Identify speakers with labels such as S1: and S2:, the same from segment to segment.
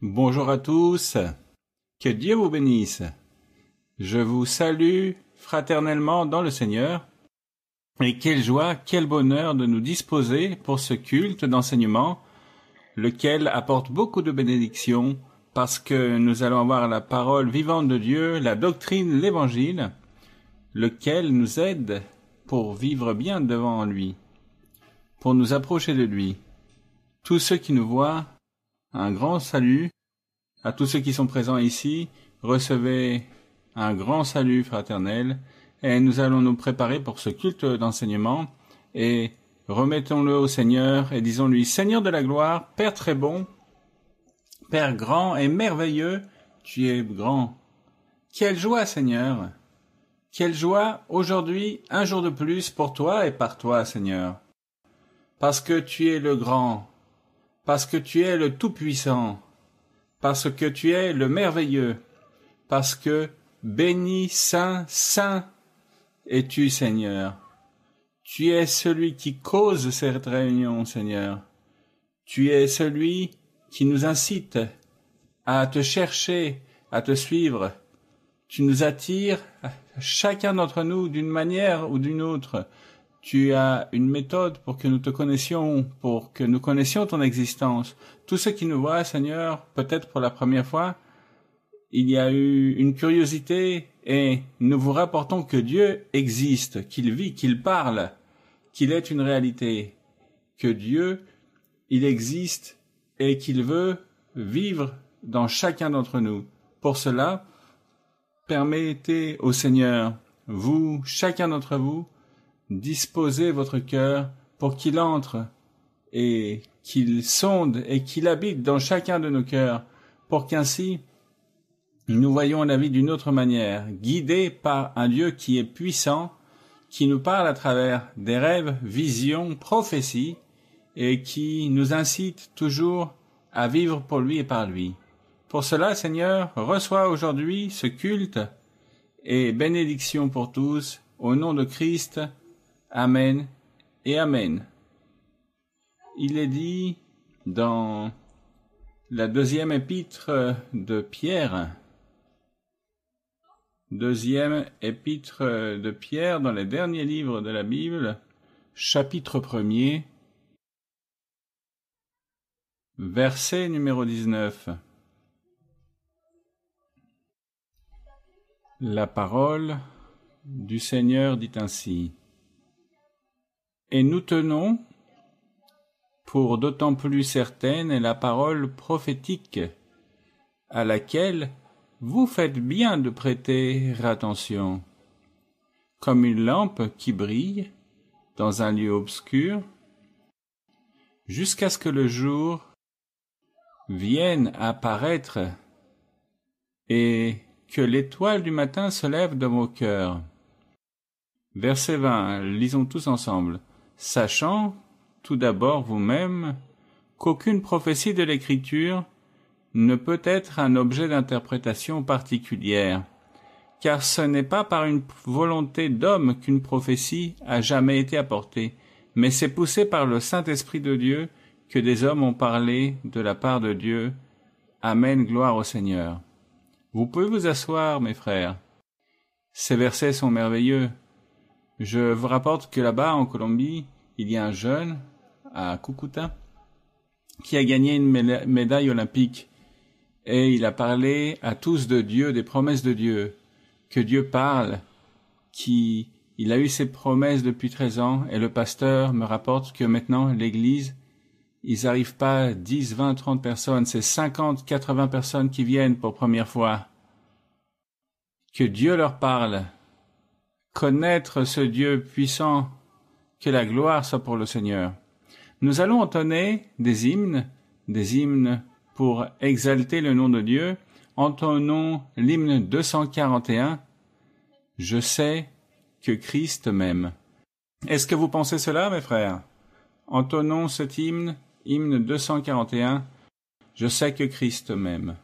S1: Bonjour à tous, que Dieu vous bénisse. Je vous salue fraternellement dans le Seigneur, et quelle joie, quel bonheur de nous disposer pour ce culte d'enseignement, lequel apporte beaucoup de bénédictions, parce que nous allons avoir la parole vivante de Dieu, la doctrine, l'évangile, lequel nous aide pour vivre bien devant lui, pour nous approcher de lui. Tous ceux qui nous voient, un grand salut. À tous ceux qui sont présents ici, recevez un grand salut fraternel et nous allons nous préparer pour ce culte d'enseignement et remettons-le au Seigneur et disons-lui: Seigneur de la gloire, Père très bon, Père grand et merveilleux, tu es grand. Quelle joie, Seigneur! Quelle joie aujourd'hui, un jour de plus pour toi et par toi, Seigneur. Parce que tu es le grand, parce que tu es le tout-puissant, parce que tu es le merveilleux, parce que béni, saint, saint es-tu, Seigneur. Tu es celui qui cause cette réunion, Seigneur. Tu es celui qui nous incite à te chercher, à te suivre. Tu nous attires, chacun d'entre nous, d'une manière ou d'une autre. Tu as une méthode pour que nous te connaissions, pour que nous connaissions ton existence. Tous ceux qui nous voient, Seigneur, peut-être pour la première fois, il y a eu une curiosité et nous vous rapportons que Dieu existe, qu'il vit, qu'il parle, qu'il est une réalité, que Dieu, il existe et qu'il veut vivre dans chacun d'entre nous. Pour cela, permettez au Seigneur, vous, chacun d'entre vous, disposez votre cœur pour qu'il entre et qu'il sonde et qu'il habite dans chacun de nos cœurs, pour qu'ainsi nous voyons la vie d'une autre manière, guidés par un Dieu qui est puissant, qui nous parle à travers des rêves, visions, prophéties, et qui nous incite toujours à vivre pour lui et par lui. Pour cela, Seigneur, reçois aujourd'hui ce culte et bénédiction pour tous, au nom de Christ. Amen et Amen. Il est dit dans la deuxième épître de Pierre, dans les derniers livres de la Bible, chapitre 1er, verset numéro 19. La parole du Seigneur dit ainsi: Et nous tenons pour d'autant plus certaine la parole prophétique, à laquelle vous faites bien de prêter attention, comme une lampe qui brille dans un lieu obscur, jusqu'à ce que le jour vienne apparaître et que l'étoile du matin se lève dans vos cœurs. Verset 20, lisons tous ensemble. Sachant, tout d'abord vous-même, qu'aucune prophétie de l'Écriture ne peut être un objet d'interprétation particulière, car ce n'est pas par une volonté d'homme qu'une prophétie a jamais été apportée, mais c'est poussé par le Saint-Esprit de Dieu que des hommes ont parlé de la part de Dieu. Amen, gloire au Seigneur. Vous pouvez vous asseoir, mes frères. Ces versets sont merveilleux. Je vous rapporte que là-bas, en Colombie, il y a un jeune, à Cúcuta, qui a gagné une médaille olympique. Et il a parlé à tous de Dieu, des promesses de Dieu, que Dieu parle, il a eu ses promesses depuis 13 ans, et le pasteur me rapporte que maintenant, l'église, ils n'arrivent pas à 10, 20, 30 personnes, c'est 50, 80 personnes qui viennent pour première fois. Que Dieu leur parle. Connaître ce Dieu puissant, que la gloire soit pour le Seigneur. Nous allons entonner des hymnes pour exalter le nom de Dieu. Entonnons l'hymne 241. Je sais que Christ m'aime. Est-ce que vous pensez cela, mes frères? Entonnons cet hymne 241. Je sais que Christ m'aime.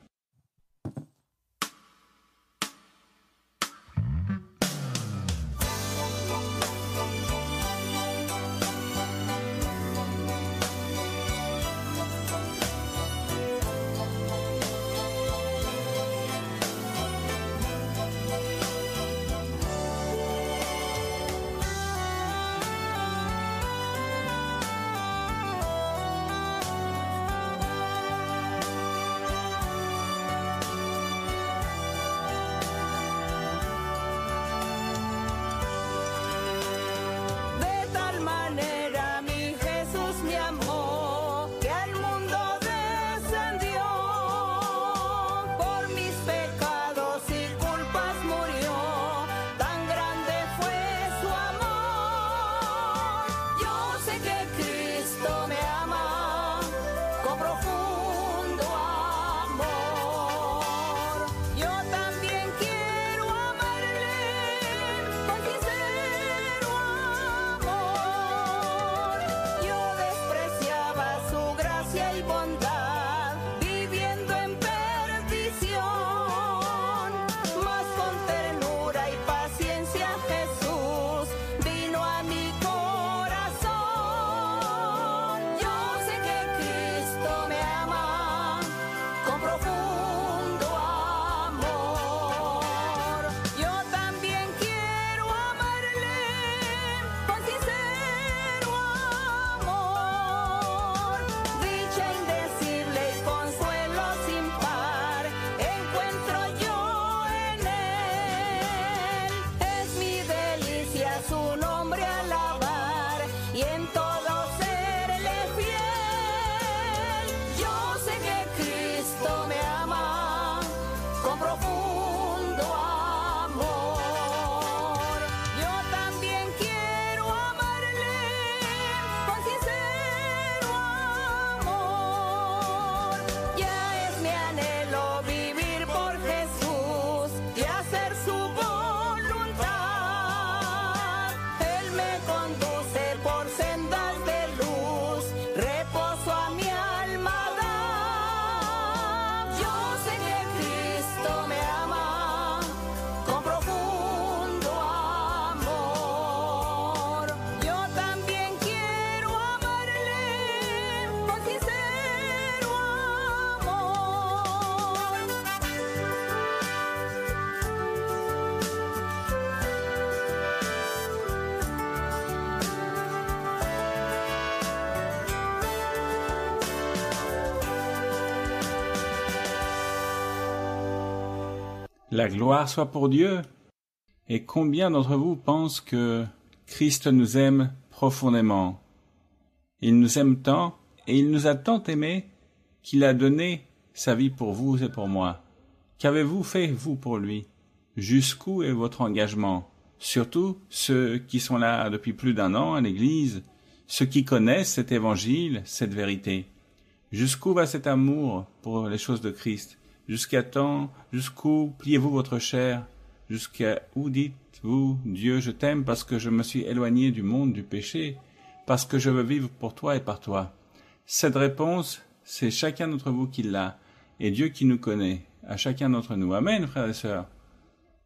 S1: La gloire soit pour Dieu. Et combien d'entre vous pensent que Christ nous aime profondément? Il nous aime tant, et il nous a tant aimés, qu'il a donné sa vie pour vous et pour moi. Qu'avez-vous fait, vous, pour lui? Jusqu'où est votre engagement? Surtout ceux qui sont là depuis plus d'1 an à l'Église, ceux qui connaissent cet évangile, cette vérité. Jusqu'où va cet amour pour les choses de Christ? Jusqu'où pliez-vous votre chair? Jusqu'à où dites-vous, Dieu, je t'aime parce que je me suis éloigné du monde du péché, parce que je veux vivre pour toi et par toi? Cette réponse, c'est chacun d'entre vous qui l'a, et Dieu qui nous connaît, à chacun d'entre nous. Amen, frères et sœurs.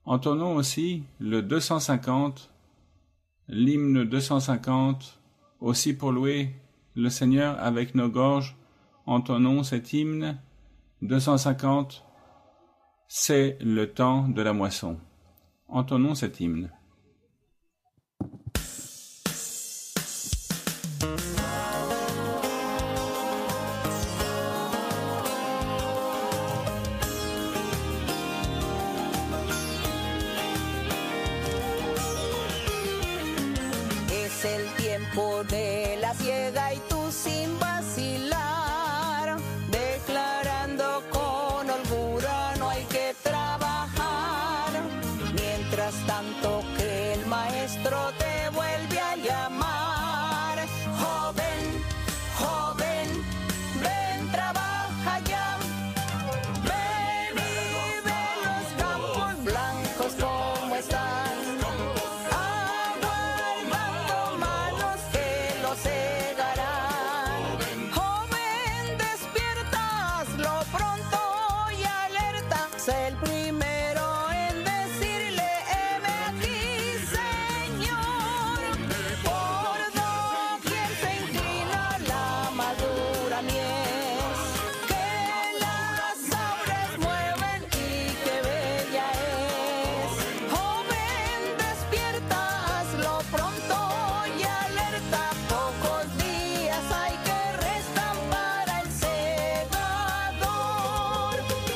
S1: Entonnons aussi le 250, l'hymne 250, aussi pour louer le Seigneur avec nos gorges. Entonnons cet hymne 250, c'est le temps de la moisson. Entonnons cet hymne.
S2: Es el tiempo de la siega y tú sin vacilar, declarando con holgura no hay que trabajar. Mientras tanto que el maestro te vuelve a llamar. Joven, joven, ven, trabaja ya. Ven y ve los campos blancos como están. Sé el primero en decirle, heme aquí, Señor. Por doquier se inclina la madura mies, que las aves mueven y que bella es. Joven, despierta, hazlo pronto y alerta. Pocos días hay que restan para el segador.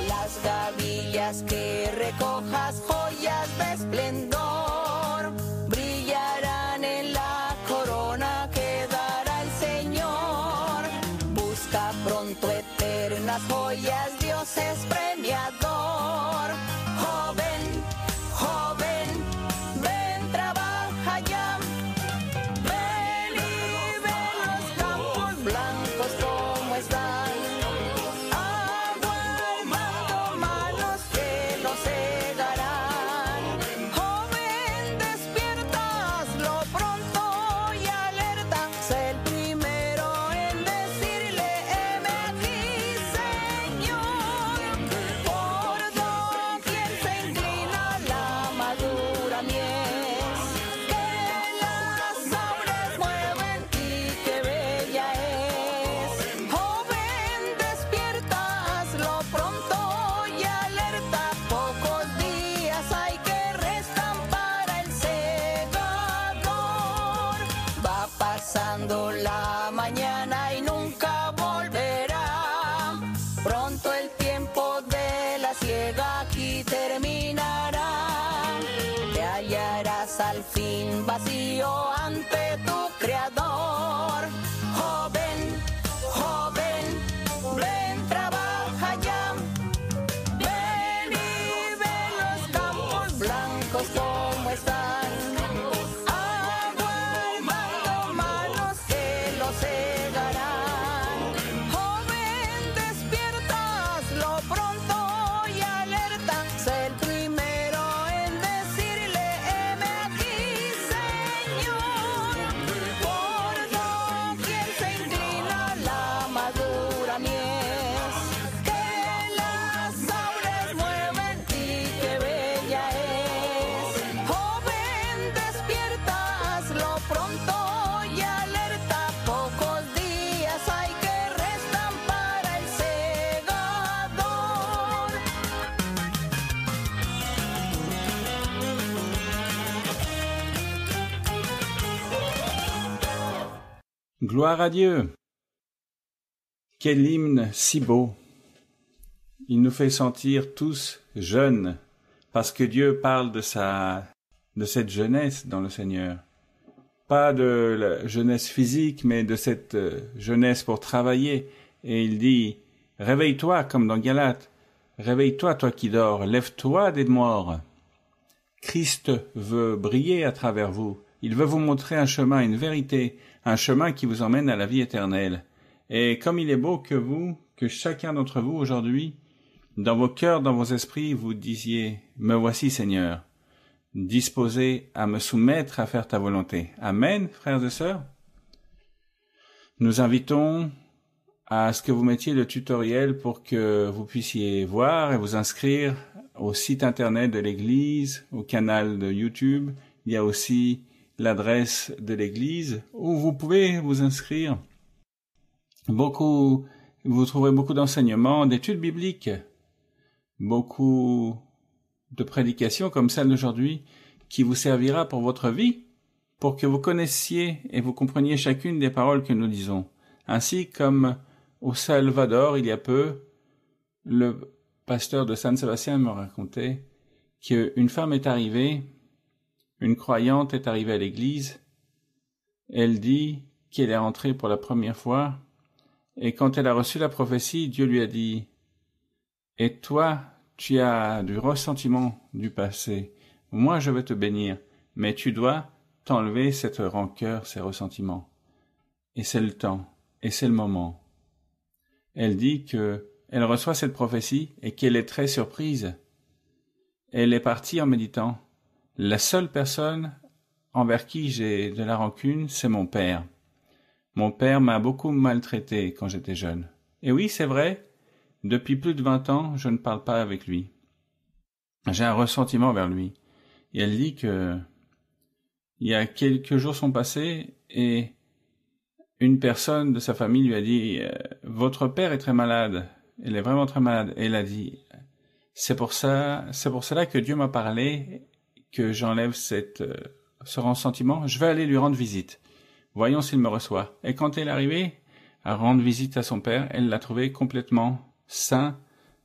S2: Las gavillas que recojas, joyas de esplendor, brillarán en la corona que dará el Señor. Busca pronto eternas joyas, Dios es premiador. Joven, joven, ven, trabaja ya. Ven y ve los campos blancos como están. Pasando la mañana y nunca volverá. Pronto el tiempo de la siega aquí terminará. Te hallarás al fin vacío ante tu Creador. Joven, joven, ven, trabaja ya. Ven y ve los campos blancos como están.
S1: Gloire à Dieu! Quel hymne si beau! Il nous fait sentir tous jeunes, parce que Dieu parle de cette jeunesse dans le Seigneur. Pas de la jeunesse physique, mais de cette jeunesse pour travailler. Et il dit, réveille-toi, comme dans Galates. Réveille-toi, toi qui dors. Lève-toi des morts. Christ veut briller à travers vous. Il veut vous montrer un chemin, une vérité, un chemin qui vous emmène à la vie éternelle. Et comme il est beau que chacun d'entre vous aujourd'hui, dans vos cœurs, dans vos esprits, vous disiez, me voici Seigneur, disposé à me soumettre à faire ta volonté. Amen, frères et sœurs. Nous invitons à ce que vous mettiez le tutoriel pour que vous puissiez voir et vous inscrire au site internet de l'Église, au canal de YouTube. Il y a aussi l'adresse de l'Église où vous pouvez vous inscrire. Vous trouverez beaucoup d'enseignements, d'études bibliques, beaucoup de prédications comme celle d'aujourd'hui qui vous servira pour votre vie, pour que vous connaissiez et vous compreniez chacune des paroles que nous disons. Ainsi comme au Salvador, il y a peu, le pasteur de San Sébastien me racontait qu'une femme est arrivée, une croyante est arrivée à l'église, elle dit qu'elle est rentrée pour la première fois, et quand elle a reçu la prophétie, Dieu lui a dit « Et toi, tu as du ressentiment du passé. Moi, je vais te bénir, mais tu dois t'enlever cette rancœur, ces ressentiments. Et c'est le temps, et c'est le moment. » Elle dit qu'elle reçoit cette prophétie et qu'elle est très surprise. Elle est partie en méditant. La seule personne envers qui j'ai de la rancune, c'est mon père. Mon père m'a beaucoup maltraité quand j'étais jeune. Et oui, c'est vrai, depuis plus de 20 ans, je ne parle pas avec lui. J'ai un ressentiment vers lui. Et elle dit que il y a quelques jours sont passés et une personne de sa famille lui a dit « Votre père est très malade. Il est vraiment très malade. » Et elle a dit « C'est pour cela que Dieu m'a parlé, que j'enlève ce ressentiment. Je vais aller lui rendre visite. Voyons s'il me reçoit. » Et quand elle est arrivée à rendre visite à son père, elle l'a trouvé complètement sain,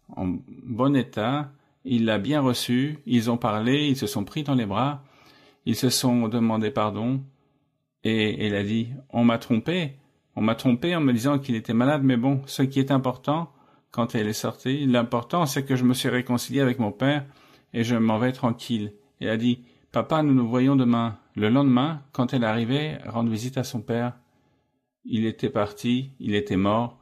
S1: en bon état. Il l'a bien reçu. Ils ont parlé, ils se sont pris dans les bras. Ils se sont demandé pardon. Et elle a dit, on m'a trompé en me disant qu'il était malade, mais bon, ce qui est important, quand elle est sortie, l'important c'est que je me suis réconcilié avec mon père et je m'en vais tranquille. Et elle a dit, papa, nous nous voyons demain. Le lendemain, quand elle arrivait rendre visite à son père, il était parti, il était mort.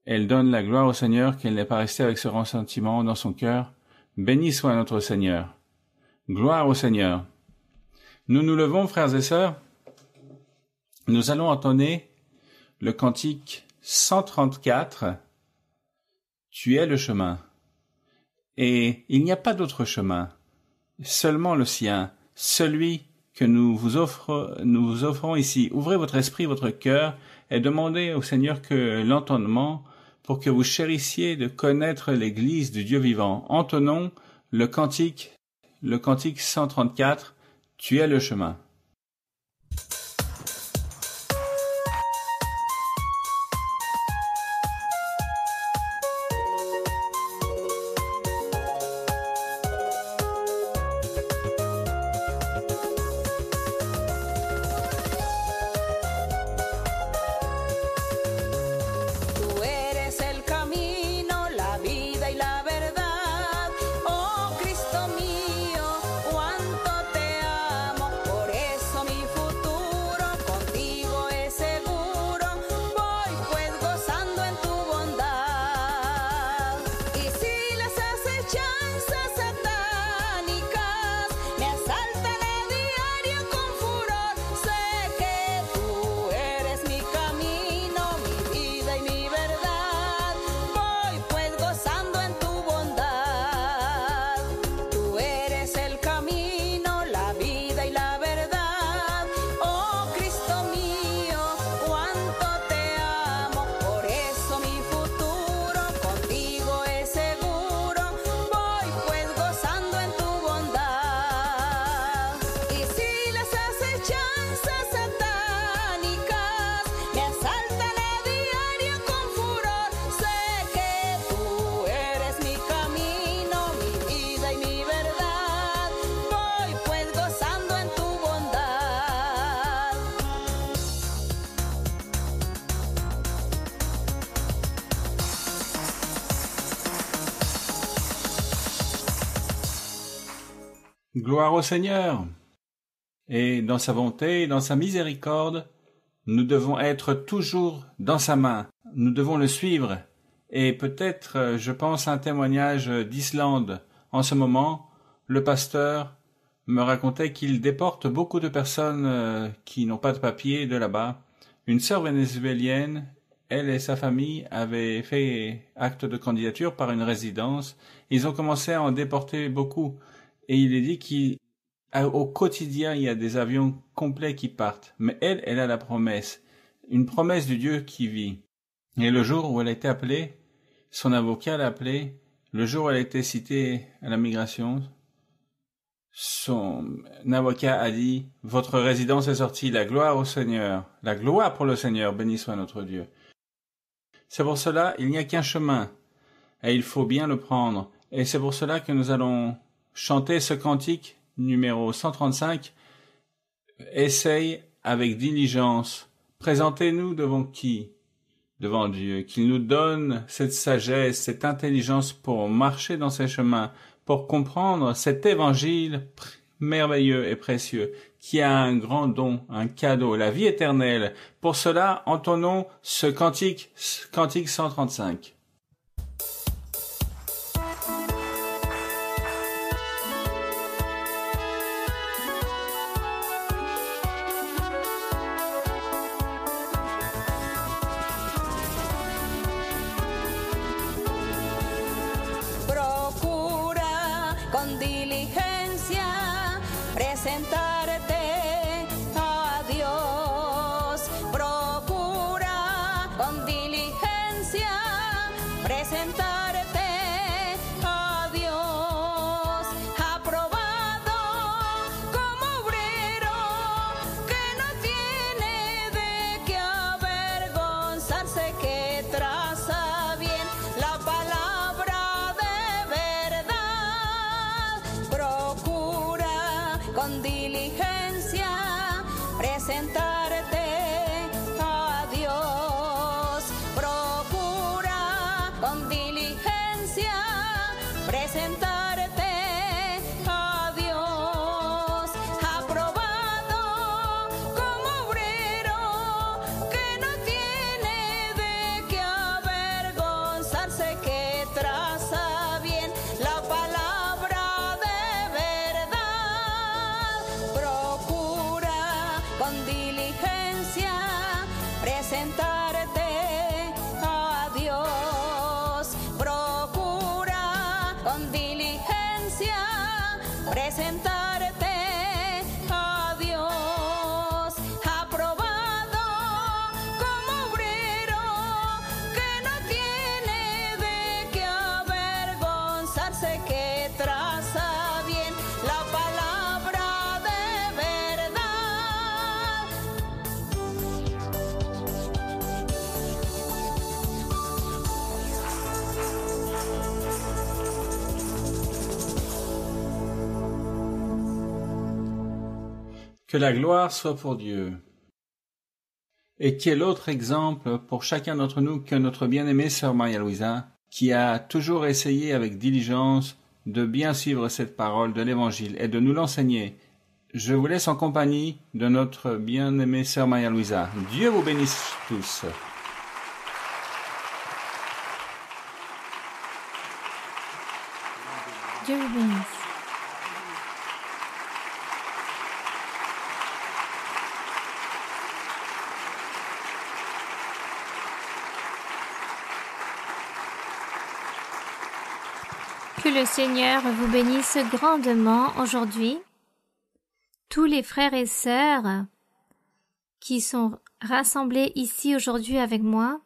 S1: Elle donne la gloire au Seigneur qu'elle n'est pas restée avec ce ressentiment dans son cœur. Béni soit notre Seigneur. Gloire au Seigneur. Nous nous levons, frères et sœurs. Nous allons entonner le cantique 134, « Tu es le chemin ». Et il n'y a pas d'autre chemin, seulement le sien, celui que nous vous offrons ici. Ouvrez votre esprit, votre cœur, et demandez au Seigneur que l'entendement, pour que vous chérissiez de connaître l'Église du Dieu vivant. Entonnons le cantique 134, « Tu es le chemin ».
S2: Por
S1: Gloire au Seigneur. Et dans sa bonté, dans sa miséricorde, nous devons être toujours dans sa main. Nous devons le suivre. Et peut-être, je pense à un témoignage d'Islande. En ce moment, le pasteur me racontait qu'il déporte beaucoup de personnes qui n'ont pas de papier de là-bas. Une sœur vénézuélienne, elle et sa famille avaient fait acte de candidature par une résidence. Ils ont commencé à en déporter beaucoup. Et il est dit qu'au quotidien, il y a des avions complets qui partent. Mais elle a la promesse. Une promesse du Dieu qui vit. Et le jour où elle a été appelée, son avocat l'a appelée, le jour où elle a été citée à la migration, son avocat a dit « Votre résidence est sortie, la gloire au Seigneur, la gloire pour le Seigneur, béni soit notre Dieu. » C'est pour cela, il n'y a qu'un chemin, et il faut bien le prendre. Et c'est pour cela que nous allons chanter ce cantique numéro 135. Essaye avec diligence. Présentez-nous devant qui? Devant Dieu. Qu'il nous donne cette sagesse, cette intelligence pour marcher dans ses chemins, pour comprendre cet évangile merveilleux et précieux, qui a un grand don, un cadeau, la vie éternelle. Pour cela, entonnons ce cantique 135.
S2: Procura con diligencia presentarte a Dios. Procura con diligencia presentarte a Dios. Aprobado como obrero que no tiene de qué avergonzarse, que traza bien la palabra de verdad. Procura con diligencia presentarte a Dios. Procura con diligencia presentarte a Dios. Aprobado como obrero que no tiene de qué avergonzarse, que traza bien la palabra de verdad. Procura con diligencia presentarte a Dios. Procura con diligencia presentarte a Dios. Aprobado como obrero que no tiene de qué avergonzarse, que traza bien la palabra de verdad.
S1: Que la gloire soit pour Dieu. Et quel autre exemple pour chacun d'entre nous que notre bien-aimée sœur Maria-Louisa, qui a toujours essayé avec diligence de bien suivre cette parole de l'Évangile et de nous l'enseigner. Je vous laisse en compagnie de notre bien-aimée sœur Maria-Louisa. Dieu vous bénisse tous.
S3: Dieu vous bénisse. Que le Seigneur vous bénisse grandement aujourd'hui. Tous les frères et sœurs qui sont rassemblés ici aujourd'hui avec moi,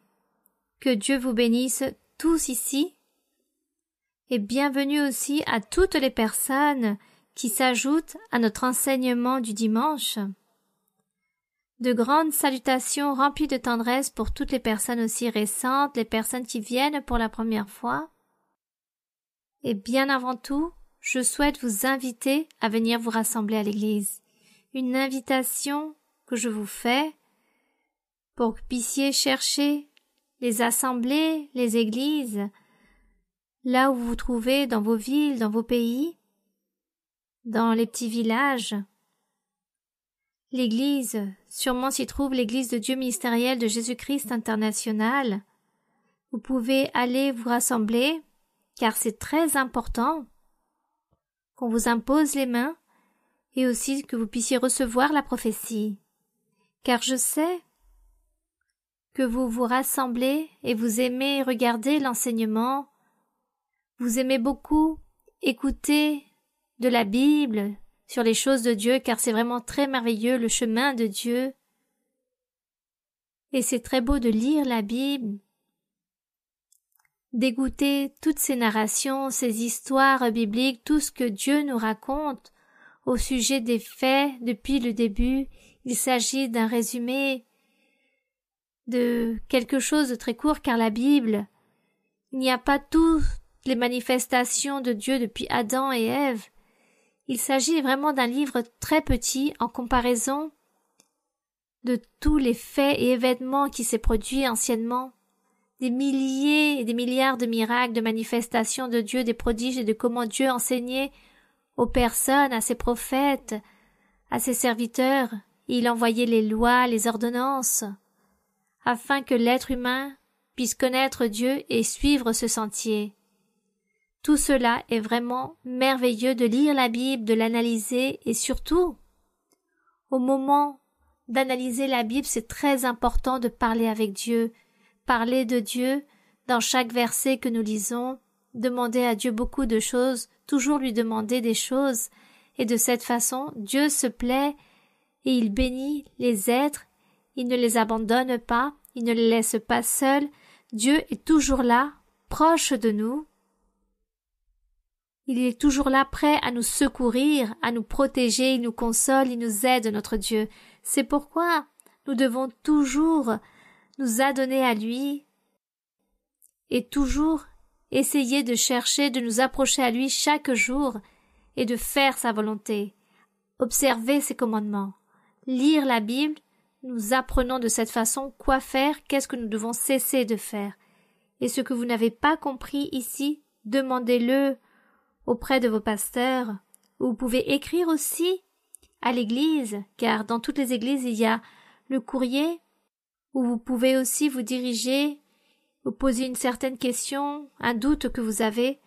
S3: que Dieu vous bénisse tous ici. Et bienvenue aussi à toutes les personnes qui s'ajoutent à notre enseignement du dimanche. De grandes salutations remplies de tendresse pour toutes les personnes aussi récentes, les personnes qui viennent pour la première fois. Et bien avant tout, je souhaite vous inviter à venir vous rassembler à l'église. Une invitation que je vous fais pour que vous puissiez chercher les assemblées, les églises, là où vous vous trouvez, dans vos villes, dans vos pays, dans les petits villages. L'église, sûrement s'y trouve l'église de Dieu ministérielle de Jésus-Christ international. Vous pouvez aller vous rassembler, car c'est très important qu'on vous impose les mains et aussi que vous puissiez recevoir la prophétie. Car je sais que vous vous rassemblez et vous aimez regarder l'enseignement, vous aimez beaucoup écouter de la Bible sur les choses de Dieu, car c'est vraiment très merveilleux le chemin de Dieu. Et c'est très beau de lire la Bible, d'écouter toutes ces narrations, ces histoires bibliques, tout ce que Dieu nous raconte au sujet des faits depuis le début. Il s'agit d'un résumé de quelque chose de très court, car la Bible, il n'y a pas toutes les manifestations de Dieu depuis Adam et Ève. Il s'agit vraiment d'un livre très petit en comparaison de tous les faits et événements qui s'est produits anciennement, des milliers et des milliards de miracles, de manifestations de Dieu, des prodiges et de comment Dieu enseignait aux personnes, à ses prophètes, à ses serviteurs. Il envoyait les lois, les ordonnances, afin que l'être humain puisse connaître Dieu et suivre ce sentier. Tout cela est vraiment merveilleux de lire la Bible, de l'analyser et surtout, au moment d'analyser la Bible, c'est très important de parler avec Dieu, parler de Dieu dans chaque verset que nous lisons, demander à Dieu beaucoup de choses, toujours lui demander des choses, et de cette façon, Dieu se plaît et il bénit les êtres, il ne les abandonne pas, il ne les laisse pas seuls, Dieu est toujours là, proche de nous. Il est toujours là, prêt à nous secourir, à nous protéger, il nous console, il nous aide, notre Dieu. C'est pourquoi nous devons toujours nous adonner à lui et toujours essayer de chercher, de nous approcher à lui chaque jour et de faire sa volonté. Observer ses commandements. Lire la Bible, nous apprenons de cette façon quoi faire, qu'est-ce que nous devons cesser de faire. Et ce que vous n'avez pas compris ici, demandez-le auprès de vos pasteurs. Vous pouvez écrire aussi à l'église, car dans toutes les églises il y a le courrier où vous pouvez aussi vous diriger, vous poser une certaine question, un doute que vous avez,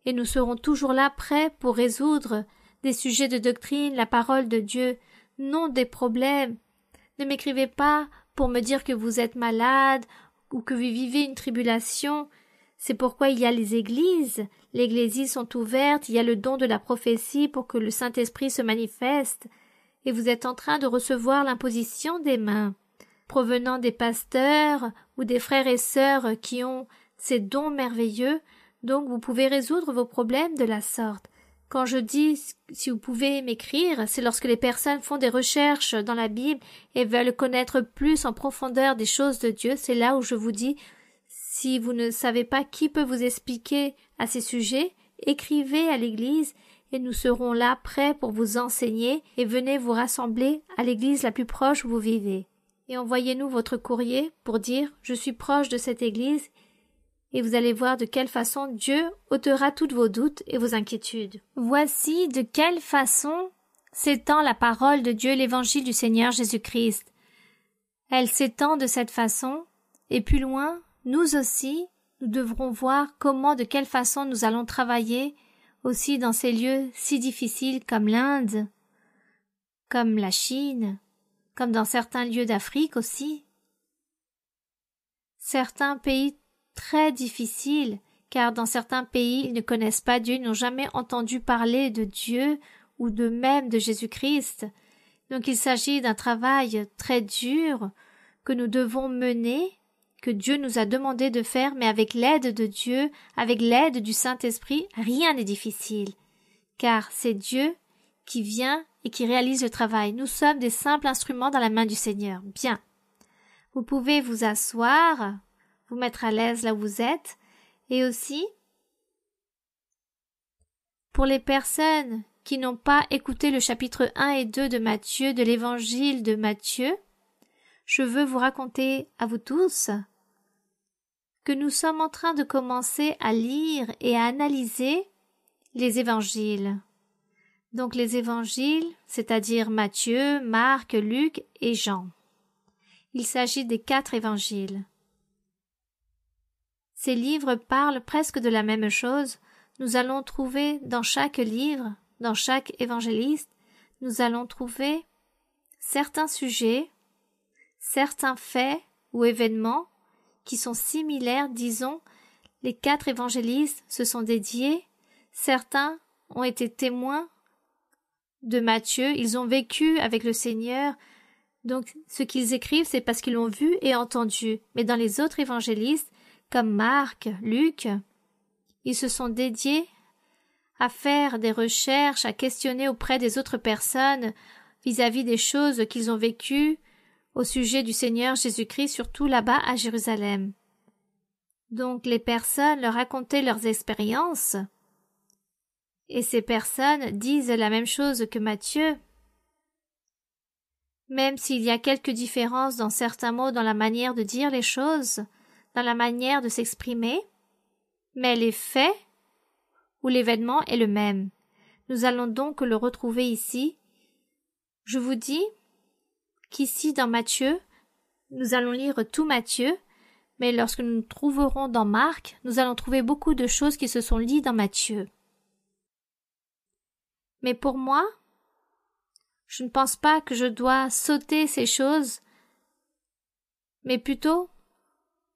S3: et nous serons toujours là prêts pour résoudre des sujets de doctrine, la parole de Dieu, non des problèmes. Ne m'écrivez pas pour me dire que vous êtes malade ou que vous vivez une tribulation. C'est pourquoi il y a les églises sont ouvertes, il y a le don de la prophétie pour que le Saint-Esprit se manifeste, et vous êtes en train de recevoir l'imposition des mains, provenant des pasteurs ou des frères et sœurs qui ont ces dons merveilleux, donc vous pouvez résoudre vos problèmes de la sorte. Quand je dis si vous pouvez m'écrire, c'est lorsque les personnes font des recherches dans la Bible et veulent connaître plus en profondeur des choses de Dieu, c'est là où je vous dis, si vous ne savez pas qui peut vous expliquer à ces sujets, écrivez à l'église et nous serons là prêts pour vous enseigner et venez vous rassembler à l'église la plus proche où vous vivez. Et envoyez-nous votre courrier pour dire « Je suis proche de cette église » et vous allez voir de quelle façon Dieu ôtera tous vos doutes et vos inquiétudes. Voici de quelle façon s'étend la parole de Dieu, l'évangile du Seigneur Jésus-Christ. Elle s'étend de cette façon, et plus loin, nous aussi, nous devrons voir comment, de quelle façon nous allons travailler aussi dans ces lieux si difficiles comme l'Inde, comme la Chine, comme dans certains lieux d'Afrique aussi. Certains pays très difficiles, car dans certains pays, ils ne connaissent pas Dieu, ils n'ont jamais entendu parler de Dieu ou de même de Jésus-Christ. Donc il s'agit d'un travail très dur que nous devons mener, que Dieu nous a demandé de faire, mais avec l'aide de Dieu, avec l'aide du Saint-Esprit, rien n'est difficile, car c'est Dieu qui vient et qui réalise le travail. Nous sommes des simples instruments dans la main du Seigneur. Bien. Vous pouvez vous asseoir, vous mettre à l'aise là où vous êtes, et aussi, pour les personnes qui n'ont pas écouté le chapitre 1 et 2 de Matthieu, de l'évangile de Matthieu, je veux vous raconter à vous tous que nous sommes en train de commencer à lire et à analyser les évangiles. Donc les évangiles, c'est-à-dire Matthieu, Marc, Luc et Jean. Il s'agit des 4 évangiles. Ces livres parlent presque de la même chose. Nous allons trouver dans chaque livre, dans chaque évangéliste, nous allons trouver certains sujets, certains faits ou événements qui sont similaires, disons, les 4 évangélistes se sont dédiés, certains ont été témoins de Matthieu, ils ont vécu avec le Seigneur, donc ce qu'ils écrivent c'est parce qu'ils l'ont vu et entendu, mais dans les autres évangélistes, comme Marc, Luc, ils se sont dédiés à faire des recherches, à questionner auprès des autres personnes vis-à-vis des choses qu'ils ont vécues au sujet du Seigneur Jésus-Christ, surtout là-bas à Jérusalem. Donc les personnes leur racontaient leurs expériences, et ces personnes disent la même chose que Matthieu. Même s'il y a quelques différences dans certains mots, dans la manière de dire les choses, dans la manière de s'exprimer, mais les faits ou l'événement est le même. Nous allons donc le retrouver ici. Je vous dis qu'ici dans Matthieu, nous allons lire tout Matthieu, mais lorsque nous nous trouverons dans Marc, nous allons trouver beaucoup de choses qui se sont liées dans Matthieu. Mais pour moi, je ne pense pas que je dois sauter ces choses, mais plutôt,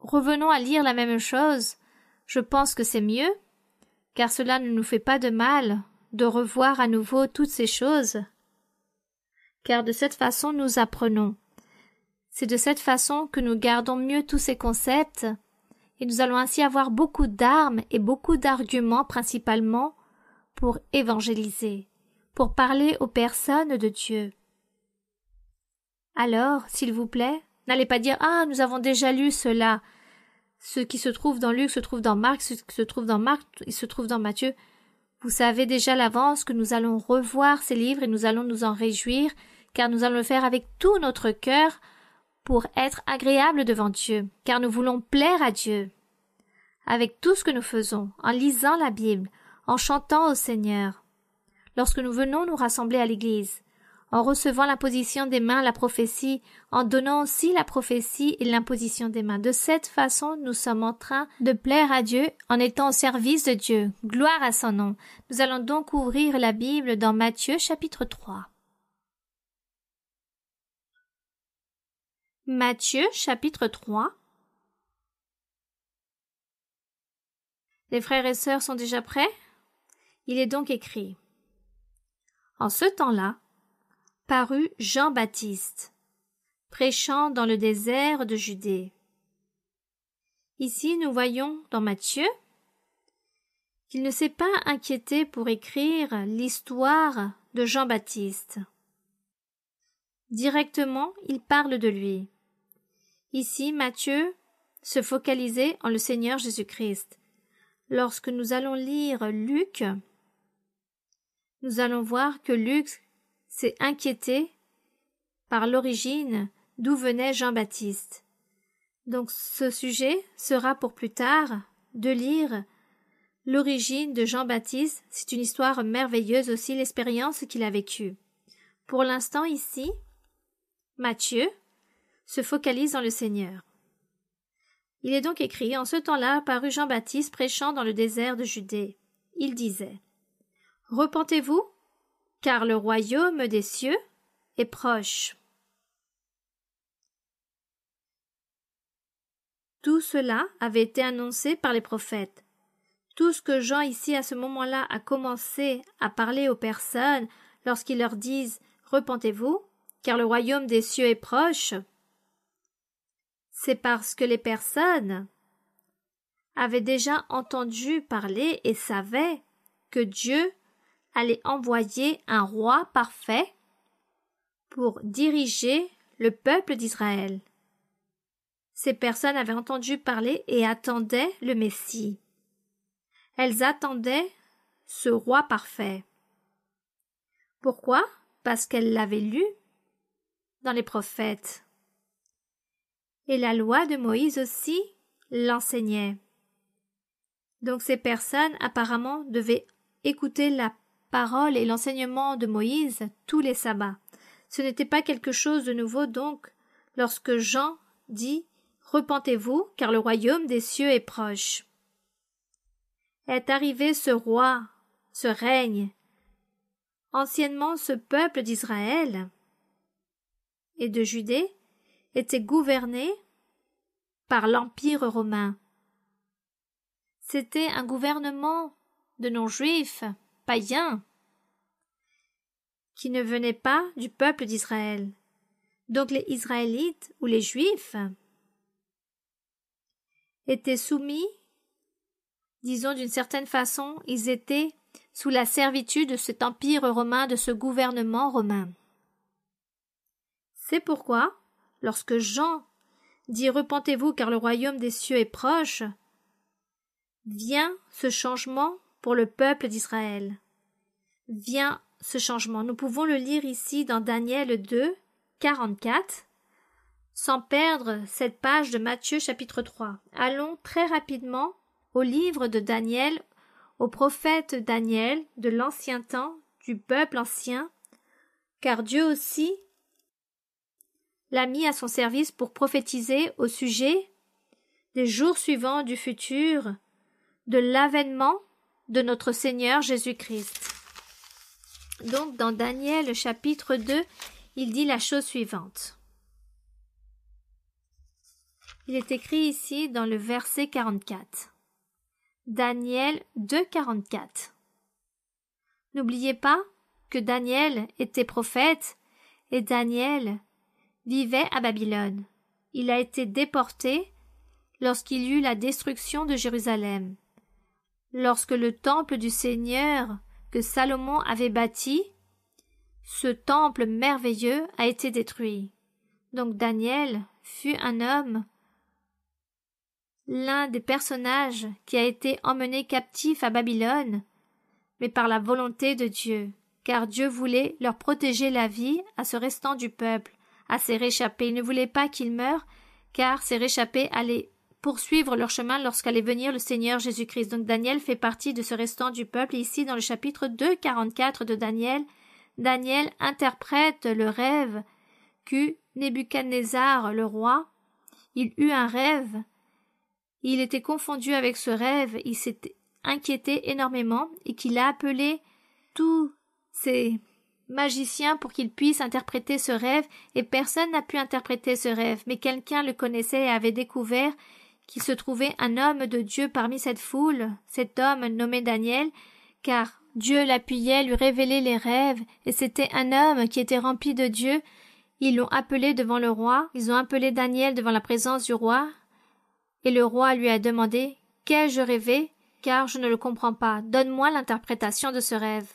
S3: revenons à lire la même chose. Je pense que c'est mieux, car cela ne nous fait pas de mal de revoir à nouveau toutes ces choses, car de cette façon nous apprenons. C'est de cette façon que nous gardons mieux tous ces concepts, et nous allons ainsi avoir beaucoup d'armes et beaucoup d'arguments principalement pour évangéliser, pour parler aux personnes de Dieu. Alors, s'il vous plaît, n'allez pas dire « Ah, nous avons déjà lu cela ». Ce qui se trouve dans Luc se trouve dans Marc, ce qui se trouve dans Marc, il se trouve dans Matthieu. Vous savez déjà à l'avance que nous allons revoir ces livres et nous allons nous en réjouir, car nous allons le faire avec tout notre cœur pour être agréables devant Dieu, car nous voulons plaire à Dieu. Avec tout ce que nous faisons, en lisant la Bible, en chantant au Seigneur, lorsque nous venons nous rassembler à l'Église, en recevant l'imposition des mains, la prophétie, en donnant aussi la prophétie et l'imposition des mains. De cette façon, nous sommes en train de plaire à Dieu en étant au service de Dieu. Gloire à son nom. Nous allons donc ouvrir la Bible dans Matthieu chapitre 3. Matthieu chapitre 3. Les frères et sœurs sont déjà prêts? Il est donc écrit: En ce temps-là, parut Jean-Baptiste, prêchant dans le désert de Judée. Ici, nous voyons dans Matthieu qu'il ne s'est pas inquiété pour écrire l'histoire de Jean-Baptiste. Directement, il parle de lui. Ici, Matthieu se focalisait en le Seigneur Jésus-Christ. Lorsque nous allons lire Luc, nous allons voir que Luc s'est inquiété par l'origine d'où venait Jean-Baptiste. Donc ce sujet sera pour plus tard de lire l'origine de Jean-Baptiste. C'est une histoire merveilleuse aussi, l'expérience qu'il a vécue. Pour l'instant ici, Matthieu se focalise dans le Seigneur. Il est donc écrit: En ce temps-là parut Jean-Baptiste prêchant dans le désert de Judée. Il disait: Repentez-vous, car le royaume des cieux est proche. Tout cela avait été annoncé par les prophètes. Tout ce que Jean ici à ce moment-là a commencé à parler aux personnes lorsqu'ils leur disent « Repentez-vous, car le royaume des cieux est proche », c'est parce que les personnes avaient déjà entendu parler et savaient que Dieu allait envoyer un roi parfait pour diriger le peuple d'Israël. Ces personnes avaient entendu parler et attendaient le Messie. Elles attendaient ce roi parfait. Pourquoi? Parce qu'elles l'avaient lu dans les prophètes. Et la loi de Moïse aussi l'enseignait. Donc ces personnes apparemment devaient écouter la parole et l'enseignement de Moïse tous les sabbats. Ce n'était pas quelque chose de nouveau donc lorsque Jean dit « Repentez-vous, car le royaume des cieux est proche ». Est arrivé ce roi, ce règne. Anciennement, ce peuple d'Israël et de Judée était gouverné par l'Empire romain. C'était un gouvernement de non-juifs, païens, qui ne venaient pas du peuple d'Israël. Donc les Israélites ou les Juifs étaient soumis, disons d'une certaine façon, ils étaient sous la servitude de cet empire romain, de ce gouvernement romain. C'est pourquoi, lorsque Jean dit « Repentez-vous car le royaume des cieux est proche », vient ce changement pour le peuple d'Israël. Vient ce changement. Nous pouvons le lire ici dans Daniel 2, 44, sans perdre cette page de Matthieu chapitre 3. Allons très rapidement au livre de Daniel, au prophète Daniel de l'ancien temps, du peuple ancien, car Dieu aussi l'a mis à son service pour prophétiser au sujet des jours suivants du futur, de l'avènement de notre Seigneur Jésus-Christ. Donc, dans Daniel chapitre 2, il dit la chose suivante. Il est écrit ici dans le verset 44. Daniel 2, 44. N'oubliez pas que Daniel était prophète et Daniel vivait à Babylone. Il a été déporté lorsqu'il y eut la destruction de Jérusalem. Lorsque le temple du Seigneur que Salomon avait bâti, ce temple merveilleux a été détruit. Donc Daniel fut un homme, l'un des personnages qui a été emmené captif à Babylone, mais par la volonté de Dieu, car Dieu voulait leur protéger la vie à ce restant du peuple, à ces réchappés. Il ne voulait pas qu'ils meurent, car ces réchappés allaient poursuivre leur chemin lorsqu'allait venir le Seigneur Jésus-Christ. Donc Daniel fait partie de ce restant du peuple. Et ici, dans le chapitre 2, 44 de Daniel, Daniel interprète le rêve qu'eut Nebuchadnezzar, le roi. Il eut un rêve. Il était confondu avec ce rêve. Il s'était inquiété énormément et qu'il a appelé tous ses magicien pour qu'il puisse interpréter ce rêve, et personne n'a pu interpréter ce rêve, mais quelqu'un le connaissait et avait découvert qu'il se trouvait un homme de Dieu parmi cette foule, cet homme nommé Daniel, car Dieu l'appuyait, lui révélait les rêves, et c'était un homme qui était rempli de Dieu. Ils l'ont appelé devant le roi, ils ont appelé Daniel devant la présence du roi, et le roi lui a demandé « Qu'ai-je rêvé? Car je ne le comprends pas, donne-moi l'interprétation de ce rêve. »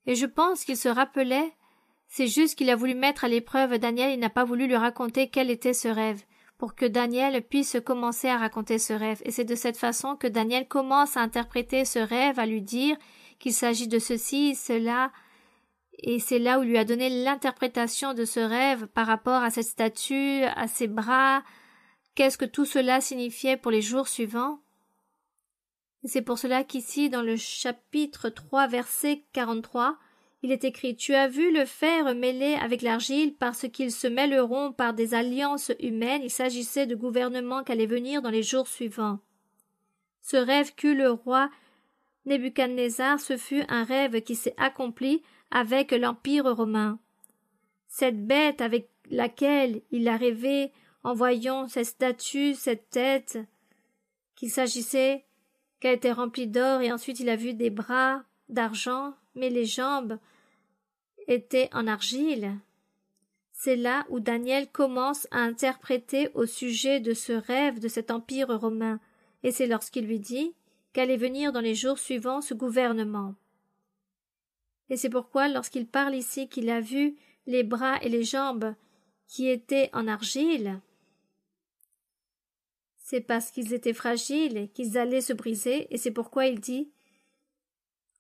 S3: Et je pense qu'il se rappelait, c'est juste qu'il a voulu mettre à l'épreuve Daniel, il n'a pas voulu lui raconter quel était ce rêve, pour que Daniel puisse commencer à raconter ce rêve. Et c'est de cette façon que Daniel commence à interpréter ce rêve, à lui dire qu'il s'agit de ceci, cela, et c'est là où il lui a donné l'interprétation de ce rêve par rapport à cette statue, à ses bras, qu'est-ce que tout cela signifiait pour les jours suivants. C'est pour cela qu'ici, dans le chapitre 3, verset 43, il est écrit « Tu as vu le fer mêlé avec l'argile parce qu'ils se mêleront par des alliances humaines. Il s'agissait de gouvernements qu'allaient venir dans les jours suivants. » Ce rêve qu'eut le roi Nebuchadnezzar, ce fut un rêve qui s'est accompli avec l'Empire romain. Cette bête avec laquelle il a rêvé en voyant cette statue, cette tête, qu'il s'agissait qu'elle était remplie d'or, et ensuite il a vu des bras d'argent, mais les jambes étaient en argile. C'est là où Daniel commence à interpréter au sujet de ce rêve de cet empire romain, et c'est lorsqu'il lui dit qu'allait venir dans les jours suivants ce gouvernement. Et c'est pourquoi lorsqu'il parle ici qu'il a vu les bras et les jambes qui étaient en argile, c'est parce qu'ils étaient fragiles et qu'ils allaient se briser, et c'est pourquoi il dit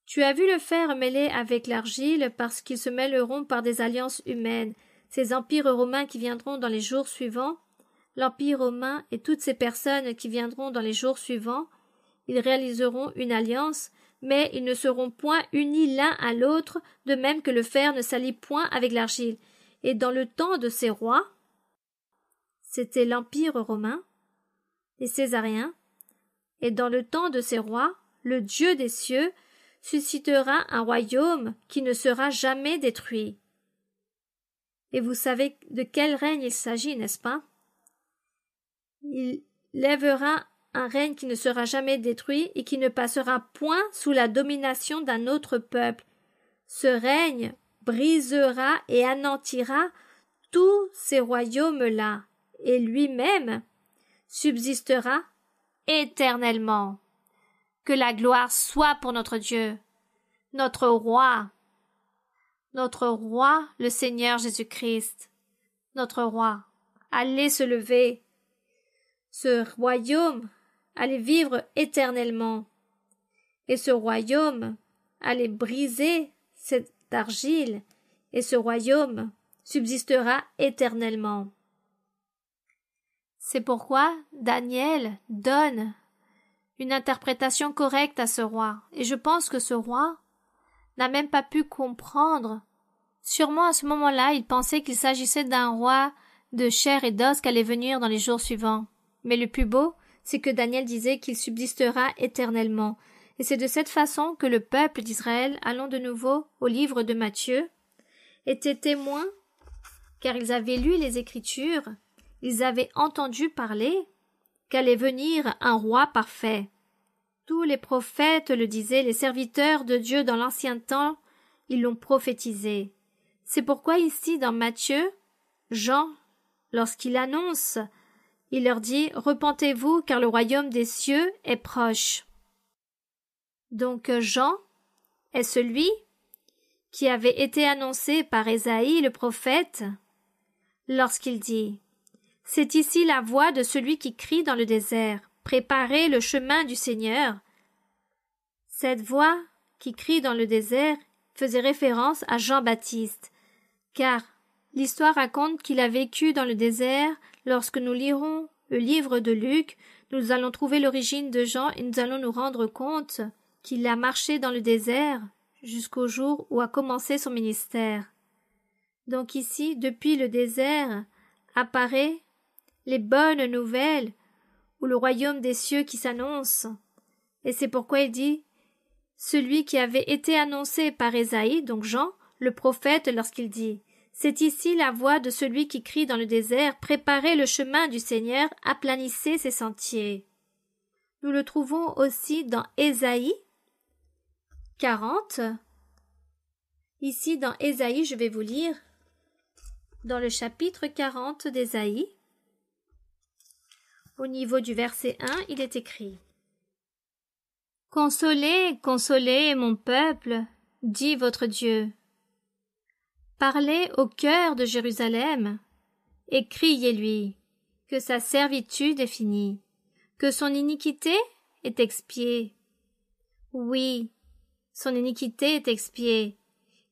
S3: « Tu as vu le fer mêlé avec l'argile parce qu'ils se mêleront par des alliances humaines. Ces empires romains qui viendront dans les jours suivants, l'empire romain et toutes ces personnes qui viendront dans les jours suivants, ils réaliseront une alliance, mais ils ne seront point unis l'un à l'autre, de même que le fer ne s'allie point avec l'argile. Et dans le temps de ces rois, c'était l'Empire romain, les Césariens, et dans le temps de ces rois, le Dieu des cieux suscitera un royaume qui ne sera jamais détruit. Et vous savez de quel règne il s'agit, n'est-ce pas? Il lèvera un règne qui ne sera jamais détruit et qui ne passera point sous la domination d'un autre peuple. Ce règne brisera et anéantira tous ces royaumes-là, et lui-même subsistera éternellement. Que la gloire soit pour notre Dieu, notre roi, le Seigneur Jésus-Christ, notre roi. Allez se lever. Ce royaume allait vivre éternellement. Et ce royaume allait briser cette argile, et ce royaume subsistera éternellement. C'est pourquoi Daniel donne une interprétation correcte à ce roi, et je pense que ce roi n'a même pas pu comprendre. Sûrement à ce moment-là, il pensait qu'il s'agissait d'un roi de chair et d'os qui allait venir dans les jours suivants. Mais le plus beau, c'est que Daniel disait qu'il subsistera éternellement. Et c'est de cette façon que le peuple d'Israël, allons de nouveau au livre de Matthieu, était témoin, car ils avaient lu les Écritures, ils avaient entendu parler qu'allait venir un roi parfait. Tous les prophètes le disaient, les serviteurs de Dieu dans l'ancien temps, ils l'ont prophétisé. C'est pourquoi ici, dans Matthieu, Jean, lorsqu'il annonce, il leur dit « Repentez-vous, car le royaume des cieux est proche ». Donc Jean est celui qui avait été annoncé par Ésaïe le prophète lorsqu'il dit « C'est ici la voix de celui qui crie dans le désert, préparez le chemin du Seigneur ». Cette voix qui crie dans le désert faisait référence à Jean-Baptiste, car l'histoire raconte qu'il a vécu dans le désert. Lorsque nous lirons le livre de Luc, nous allons trouver l'origine de Jean et nous allons nous rendre compte qu'il a marché dans le désert jusqu'au jour où a commencé son ministère. Donc ici, depuis le désert, apparaît les bonnes nouvelles ou le royaume des cieux qui s'annonce. Et c'est pourquoi il dit celui qui avait été annoncé par Ésaïe, donc Jean, le prophète, lorsqu'il dit « C'est ici la voix de celui qui crie dans le désert, préparez le chemin du Seigneur, aplanissez ses sentiers. » Nous le trouvons aussi dans Ésaïe 40. Ici, dans Ésaïe, je vais vous lire dans le chapitre 40 d'Ésaïe. Au niveau du verset 1, il est écrit « Consolez, consolez mon peuple, dit votre Dieu. Parlez au cœur de Jérusalem et criez-lui que sa servitude est finie, que son iniquité est expiée. Oui, son iniquité est expiée,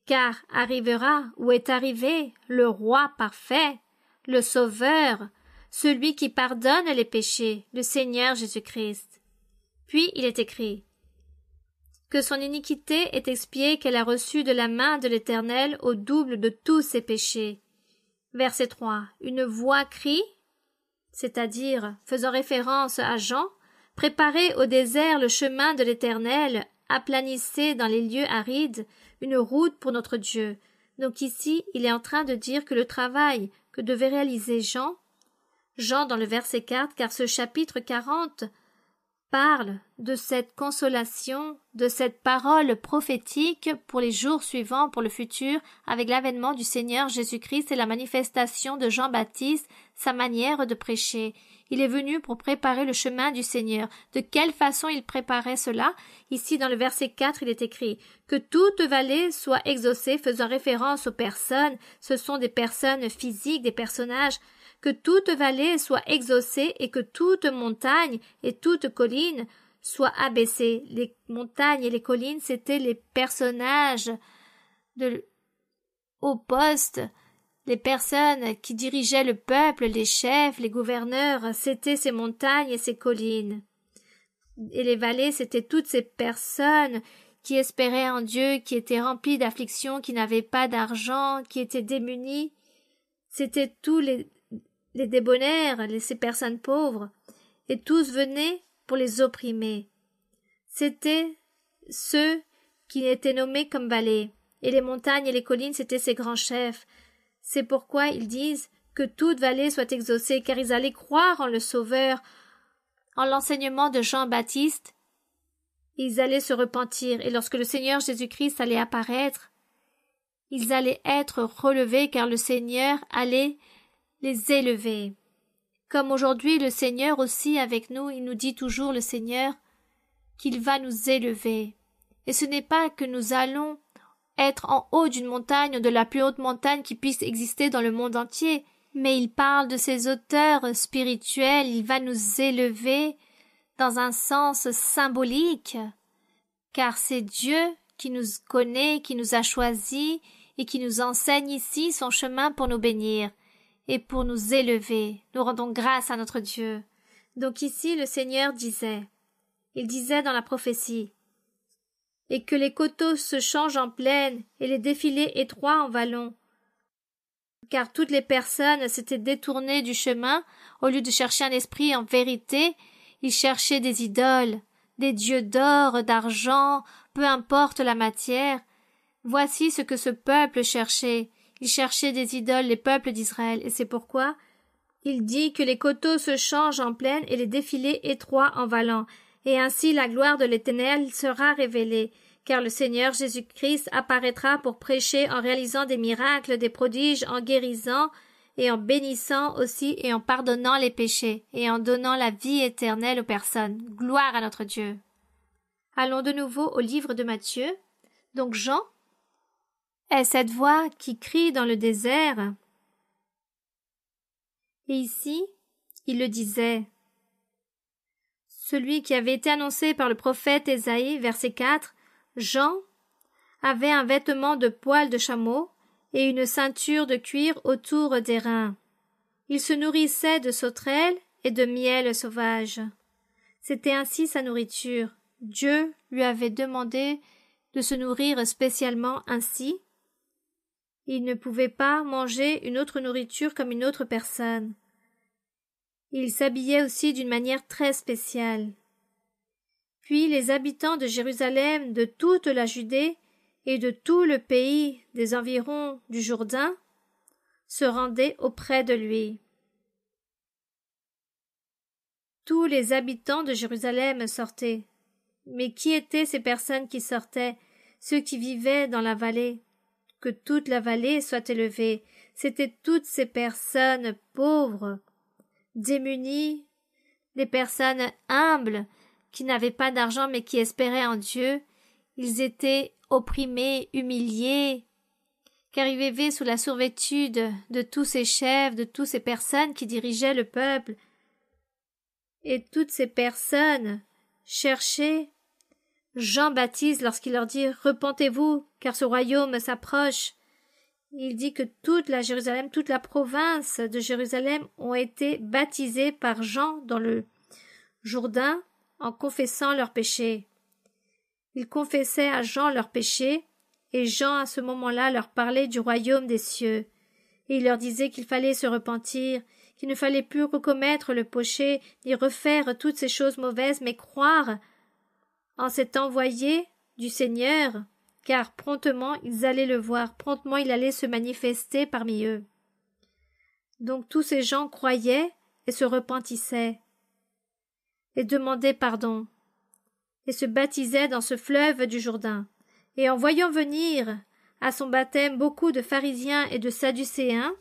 S3: car arrivera ou est arrivé le roi parfait, le Sauveur, celui qui pardonne les péchés, le Seigneur Jésus-Christ. » Puis il est écrit que son iniquité est expiée, qu'elle a reçu de la main de l'Éternel au double de tous ses péchés. Verset 3. Une voix crie, c'est-à-dire faisant référence à Jean, préparez au désert le chemin de l'Éternel, aplanissez dans les lieux arides une route pour notre Dieu. Donc ici, il est en train de dire que le travail que devait réaliser Jean dans le verset 4, car ce chapitre 40 parle de cette consolation, de cette parole prophétique pour les jours suivants, pour le futur, avec l'avènement du Seigneur Jésus-Christ et la manifestation de Jean-Baptiste, sa manière de prêcher. Il est venu pour préparer le chemin du Seigneur. De quelle façon il préparait cela? Ici, dans le verset 4, il est écrit « Que toute vallée soit exaucée », faisant référence aux personnes. Ce sont des personnes physiques, des personnages. Que toute vallée soit exaucée et que toute montagne et toute colline soient abaissées. Les montagnes et les collines, c'était les personnages de haut poste, les personnes qui dirigeaient le peuple, les chefs, les gouverneurs, c'étaient ces montagnes et ces collines. Et les vallées, c'était toutes ces personnes qui espéraient en Dieu, qui étaient remplis d'afflictions, qui n'avaient pas d'argent, qui étaient démunis. C'étaient tous les débonnaires, ces personnes pauvres, et tous venaient pour les opprimer. C'étaient ceux qui étaient nommés comme valets, et les montagnes et les collines, c'étaient ces grands chefs. C'est pourquoi ils disent que toute vallée soit exaucée, car ils allaient croire en le Sauveur, en l'enseignement de Jean-Baptiste. Ils allaient se repentir, et lorsque le Seigneur Jésus-Christ allait apparaître, ils allaient être relevés, car le Seigneur allait les élever. Comme aujourd'hui le Seigneur aussi avec nous, il nous dit toujours, le Seigneur, qu'il va nous élever. Et ce n'est pas que nous allons être en haut d'une montagne, de la plus haute montagne qui puisse exister dans le monde entier, mais il parle de ses auteurs spirituels, il va nous élever dans un sens symbolique, car c'est Dieu qui nous connaît, qui nous a choisis et qui nous enseigne ici son chemin pour nous bénir et pour nous élever. Nous rendons grâce à notre Dieu. Donc ici le Seigneur disait, il disait dans la prophétie, et que les coteaux se changent en plaine et les défilés étroits en vallons, car toutes les personnes s'étaient détournées du chemin, au lieu de chercher un esprit en vérité, ils cherchaient des idoles, des dieux d'or, d'argent, peu importe la matière. Voici ce que ce peuple cherchait. Il cherchait des idoles, les peuples d'Israël, et c'est pourquoi il dit que les coteaux se changent en plaine et les défilés étroits en vallons, et ainsi la gloire de l'Éternel sera révélée, car le Seigneur Jésus-Christ apparaîtra pour prêcher en réalisant des miracles, des prodiges, en guérissant et en bénissant aussi et en pardonnant les péchés et en donnant la vie éternelle aux personnes. Gloire à notre Dieu. Allons de nouveau au livre de Matthieu. Donc Jean est cette voix qui crie dans le désert. Et ici, il le disait. Celui qui avait été annoncé par le prophète Ésaïe, verset 4, Jean avait un vêtement de poil de chameau et une ceinture de cuir autour des reins. Il se nourrissait de sauterelles et de miel sauvage. C'était ainsi sa nourriture. Dieu lui avait demandé de se nourrir spécialement ainsi. Il ne pouvait pas manger une autre nourriture comme une autre personne. Il s'habillait aussi d'une manière très spéciale. Puis les habitants de Jérusalem, de toute la Judée et de tout le pays des environs du Jourdain se rendaient auprès de lui. Tous les habitants de Jérusalem sortaient. Mais qui étaient ces personnes qui sortaient? Ceux qui vivaient dans la vallée. Que toute la vallée soit élevée. C'étaient toutes ces personnes pauvres, démunies, des personnes humbles, qui n'avaient pas d'argent mais qui espéraient en Dieu. Ils étaient opprimés, humiliés, car ils vivaient sous la servitude de tous ces chefs, de toutes ces personnes qui dirigeaient le peuple. Et toutes ces personnes cherchaient Jean-Baptiste lorsqu'il leur dit « Repentez-vous, car ce royaume s'approche ». Il dit que toute la Jérusalem, toute la province de Jérusalem ont été baptisés par Jean dans le Jourdain en confessant leurs péchés. Ils confessaient à Jean leurs péchés, et Jean à ce moment-là leur parlait du royaume des cieux. Et il leur disait qu'il fallait se repentir, qu'il ne fallait plus recommettre le péché, ni refaire toutes ces choses mauvaises, mais croire en cet envoyé du Seigneur, car promptement ils allaient le voir, promptement il allait se manifester parmi eux. Donc tous ces gens croyaient et se repentissaient, et demandaient pardon, et se baptisaient dans ce fleuve du Jourdain. Et en voyant venir à son baptême beaucoup de pharisiens et de sadducéens,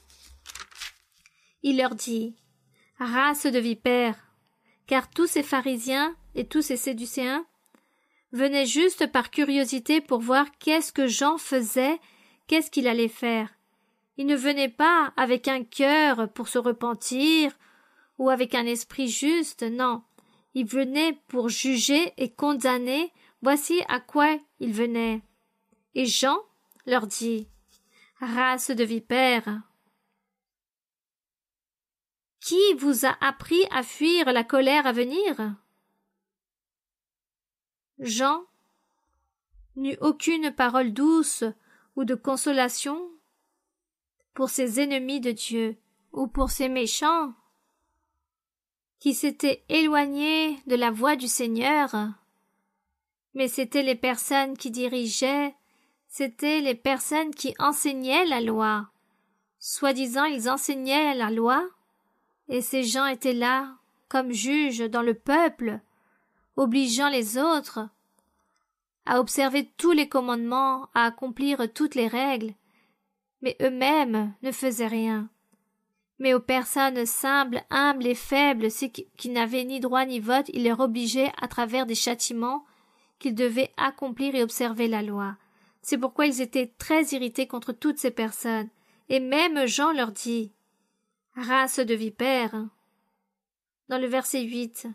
S3: il leur dit « Race de vipères !» car tous ces pharisiens et tous ces sadducéens venaient juste par curiosité pour voir qu'est-ce que Jean faisait, qu'est-ce qu'il allait faire. Ils ne venaient pas avec un cœur pour se repentir ou avec un esprit juste, non. Ils venaient pour juger et condamner, voici à quoi ils venaient. Et Jean leur dit « Race de vipères ! Qui vous a appris à fuir la colère à venir ?» Jean n'eut aucune parole douce ou de consolation pour ses ennemis de Dieu ou pour ses méchants qui s'étaient éloignés de la voie du Seigneur, mais c'étaient les personnes qui dirigeaient, c'étaient les personnes qui enseignaient la loi. Soi-disant, ils enseignaient la loi, et ces gens étaient là comme juges dans le peuple, obligeant les autres à observer tous les commandements, à accomplir toutes les règles, mais eux-mêmes ne faisaient rien. Mais aux personnes simples, humbles et faibles, ceux qui n'avaient ni droit ni vote, il leur obligeait à travers des châtiments qu'ils devaient accomplir et observer la loi. C'est pourquoi ils étaient très irrités contre toutes ces personnes. Et même Jean leur dit « Race de vipères » dans le verset 8.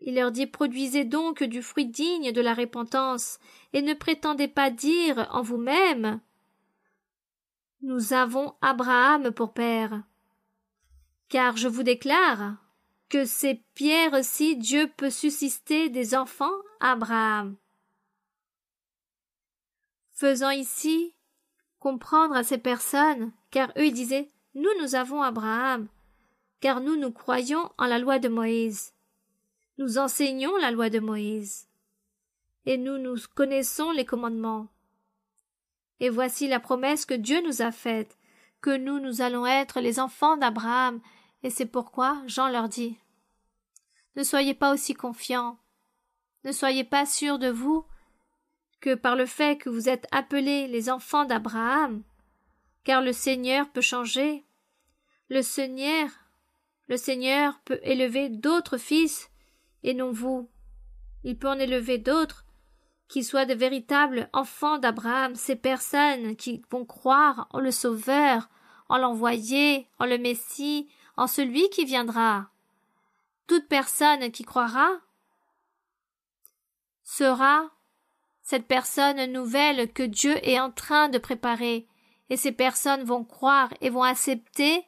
S3: Il leur dit « Produisez donc du fruit digne de la repentance, et ne prétendez pas dire en vous-même « Nous avons Abraham pour père. » Car je vous déclare que ces pierres-ci Dieu peut susciter des enfants à Abraham. Faisant ici comprendre à ces personnes, car eux ils disaient « Nous avons Abraham, car nous croyons en la loi de Moïse. Nous enseignons la loi de Moïse, et nous connaissons les commandements. Et voici la promesse que Dieu nous a faite, que nous allons être les enfants d'Abraham, et c'est pourquoi Jean leur dit « Ne soyez pas aussi confiants, ne soyez pas sûrs de vous, que par le fait que vous êtes appelés les enfants d'Abraham, car le Seigneur peut changer. Le Seigneur peut élever d'autres fils, et non vous. Il peut en élever d'autres, qui soient de véritables enfants d'Abraham, ces personnes qui vont croire en le Sauveur, en l'envoyé, en le Messie, en celui qui viendra. Toute personne qui croira sera cette personne nouvelle que Dieu est en train de préparer, et ces personnes vont croire et vont accepter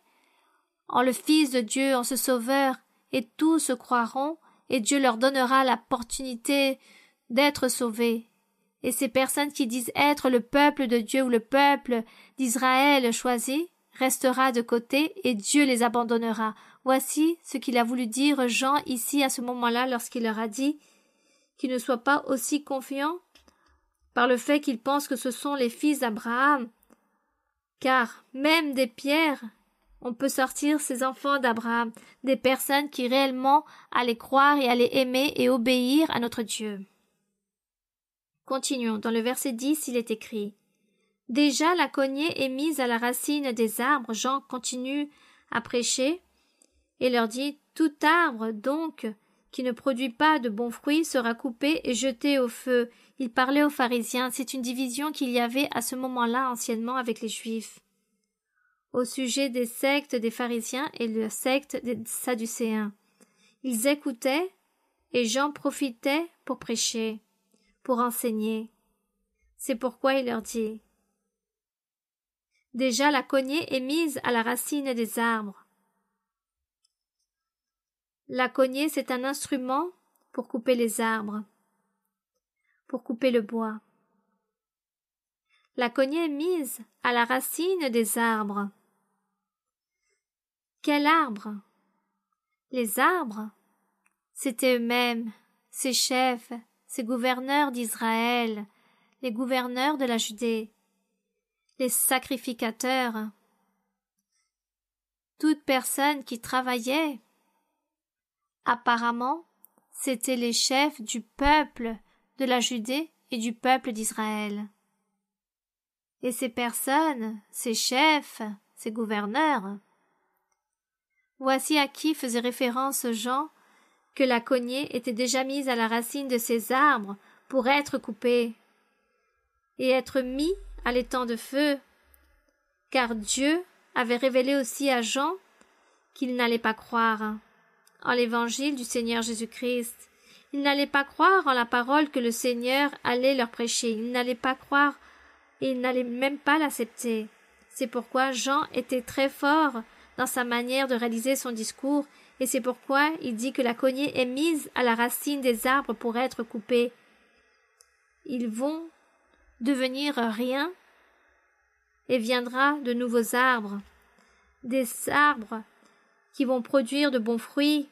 S3: en le Fils de Dieu, en ce Sauveur, et tous croiront, et Dieu leur donnera l'opportunité d'être sauvés. Et ces personnes qui disent être le peuple de Dieu ou le peuple d'Israël choisi restera de côté, et Dieu les abandonnera. Voici ce qu'il a voulu dire Jean ici à ce moment-là lorsqu'il leur a dit qu'ils ne soient pas aussi confiants par le fait qu'ils pensent que ce sont les fils d'Abraham, car même des pierres, on peut sortir ces enfants d'Abraham, des personnes qui réellement allaient croire et allaient aimer et obéir à notre Dieu. Continuons, dans le verset 10, il est écrit « Déjà la cognée est mise à la racine des arbres. » Jean continue à prêcher et leur dit « Tout arbre, donc, qui ne produit pas de bons fruits sera coupé et jeté au feu. » Il parlait aux pharisiens. C'est une division qu'il y avait à ce moment-là anciennement avec les Juifs, au sujet des sectes des pharisiens et de la secte des sadducéens. Ils écoutaient et Jean profitait pour prêcher, pour enseigner. C'est pourquoi il leur dit « Déjà la cognée est mise à la racine des arbres. » La cognée, c'est un instrument pour couper les arbres, pour couper le bois. La cognée est mise à la racine des arbres. Quel arbre? Les arbres, c'étaient eux-mêmes, ces chefs, ces gouverneurs d'Israël, les gouverneurs de la Judée, les sacrificateurs, toute personne qui travaillait. Apparemment, c'étaient les chefs du peuple de la Judée et du peuple d'Israël. Et ces personnes, ces chefs, ces gouverneurs, voici à qui faisait référence Jean, que la cognée était déjà mise à la racine de ces arbres pour être coupée et être mis à l'étang de feu, car Dieu avait révélé aussi à Jean qu'il n'allait pas croire en l'évangile du Seigneur Jésus-Christ. Ils n'allaient pas croire en la parole que le Seigneur allait leur prêcher. Ils n'allaient pas croire et ils n'allaient même pas l'accepter. C'est pourquoi Jean était très fort dans sa manière de réaliser son discours, et c'est pourquoi il dit que la cognée est mise à la racine des arbres pour être coupée. ils vont devenir rien et viendra de nouveaux arbres, des arbres qui vont produire de bons fruits,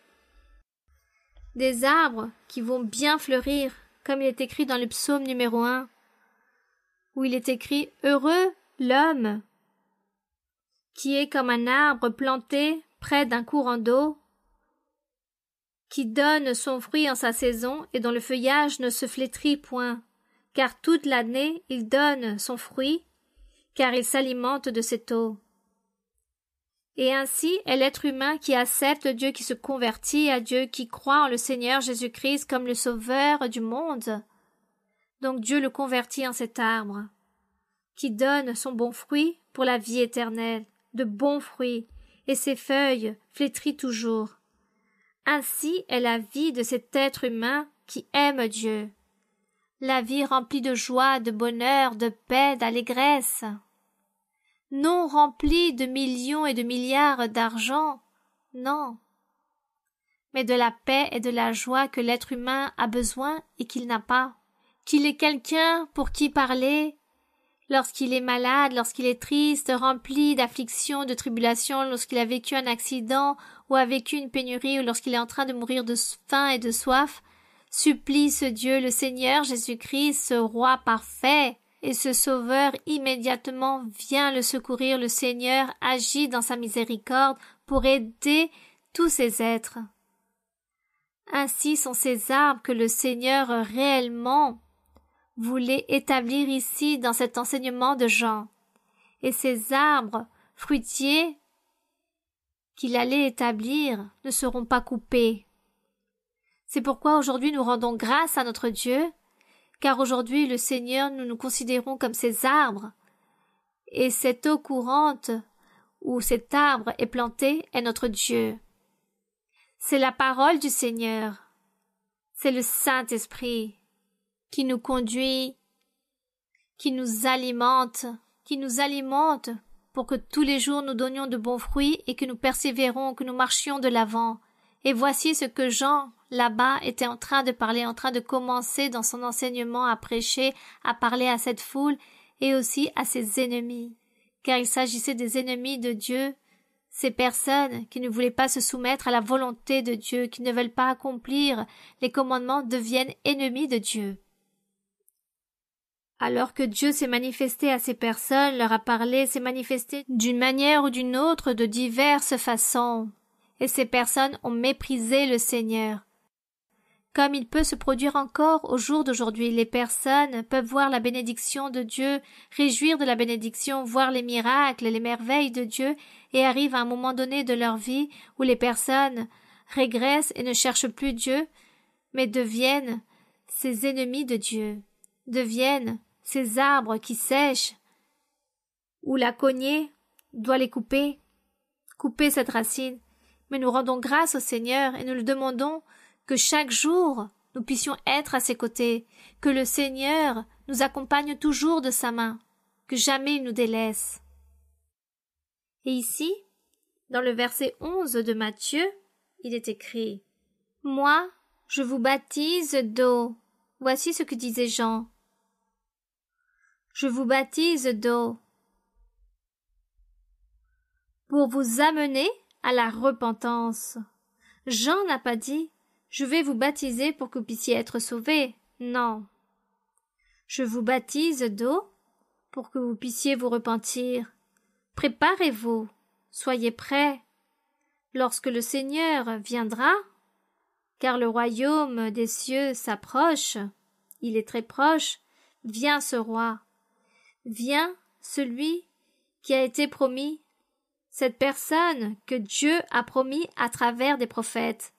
S3: des arbres qui vont bien fleurir, comme il est écrit dans le psaume numéro 1, où il est écrit « Heureux l'homme qui est comme un arbre planté près d'un courant d'eau, qui donne son fruit en sa saison et dont le feuillage ne se flétrit point, car toute l'année il donne son fruit, car il s'alimente de cette eau. » Et ainsi est l'être humain qui accepte le Dieu, qui se convertit à Dieu, qui croit en le Seigneur Jésus-Christ comme le Sauveur du monde. Donc Dieu le convertit en cet arbre, qui donne son bon fruit pour la vie éternelle, de bons fruits, et ses feuilles flétrissent toujours. Ainsi est la vie de cet être humain qui aime Dieu. La vie remplie de joie, de bonheur, de paix, d'allégresse. Non remplie de millions et de milliards d'argent, non, mais de la paix et de la joie que l'être humain a besoin et qu'il n'a pas, qu'il ait quelqu'un pour qui parler lorsqu'il est malade, lorsqu'il est triste, rempli d'afflictions, de tribulations, lorsqu'il a vécu un accident ou a vécu une pénurie ou lorsqu'il est en train de mourir de faim et de soif, supplie ce Dieu, le Seigneur Jésus-Christ, ce roi parfait, et ce Sauveur immédiatement vient le secourir. Le Seigneur agit dans sa miséricorde pour aider tous ces êtres. Ainsi sont ces arbres que le Seigneur réellement voulait établir ici dans cet enseignement de Jean. Et ces arbres fruitiers qu'il allait établir ne seront pas coupés. C'est pourquoi aujourd'hui nous rendons grâce à notre Dieu, car aujourd'hui le Seigneur, nous nous considérons comme ces arbres, et cette eau courante où cet arbre est planté est notre Dieu. C'est la parole du Seigneur, c'est le Saint-Esprit qui nous conduit, qui nous alimente pour que tous les jours nous donnions de bons fruits et que nous persévérons, que nous marchions de l'avant. Et voici ce que Jean, là-bas, était en train de parler, en train de commencer dans son enseignement à prêcher, à parler à cette foule et aussi à ses ennemis. Car il s'agissait des ennemis de Dieu, ces personnes qui ne voulaient pas se soumettre à la volonté de Dieu, qui ne veulent pas accomplir les commandements, deviennent ennemis de Dieu. Alors que Dieu s'est manifesté à ces personnes, leur a parlé, s'est manifesté d'une manière ou d'une autre, de diverses façons. Et ces personnes ont méprisé le Seigneur. Comme il peut se produire encore au jour d'aujourd'hui, les personnes peuvent voir la bénédiction de Dieu, réjouir de la bénédiction, voir les miracles, les merveilles de Dieu, et arrive à un moment donné de leur vie où les personnes régressent et ne cherchent plus Dieu, mais deviennent ces ennemis de Dieu, deviennent ces arbres qui sèchent, où la cognée doit les couper cette racine. Mais nous rendons grâce au Seigneur et nous le demandons que chaque jour nous puissions être à ses côtés, que le Seigneur nous accompagne toujours de sa main, que jamais il nous délaisse. Et ici, dans le verset 11 de Matthieu, il est écrit « Moi, je vous baptise d'eau. » Voici ce que disait Jean. « Je vous baptise d'eau pour vous amener à la repentance. » Jean n'a pas dit « Je vais vous baptiser pour que vous puissiez être sauvés. » Non. « Je vous baptise d'eau pour que vous puissiez vous repentir. » Préparez-vous, soyez prêts. Lorsque le Seigneur viendra, car le royaume des cieux s'approche, il est très proche, vient ce roi, vient celui qui a été promis, cette personne que Dieu a promis à travers des prophètes,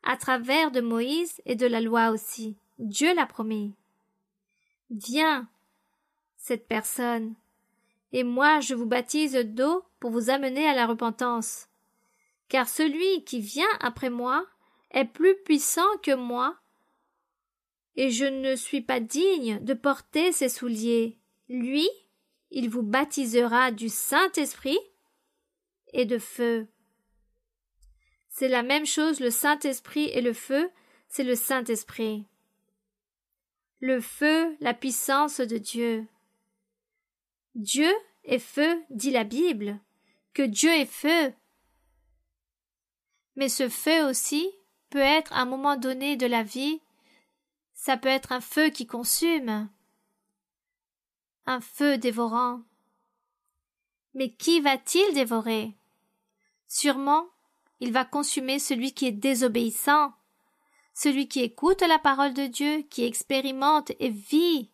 S3: à travers de Moïse et de la loi aussi. Dieu l'a promis. Viens, cette personne, et moi je vous baptise d'eau pour vous amener à la repentance. Car celui qui vient après moi est plus puissant que moi, et je ne suis pas digne de porter ses souliers. Lui, il vous baptisera du Saint-Esprit et de feu. C'est la même chose, le Saint-Esprit et le feu, c'est le Saint-Esprit. le feu, la puissance de Dieu. Dieu est feu, dit la Bible, que Dieu est feu. Mais ce feu aussi peut être à un moment donné de la vie, ça peut être un feu qui consume, un feu dévorant. Mais qui va-t-il dévorer? Sûrement, il va consumer celui qui est désobéissant, celui qui écoute la parole de Dieu, qui expérimente et vit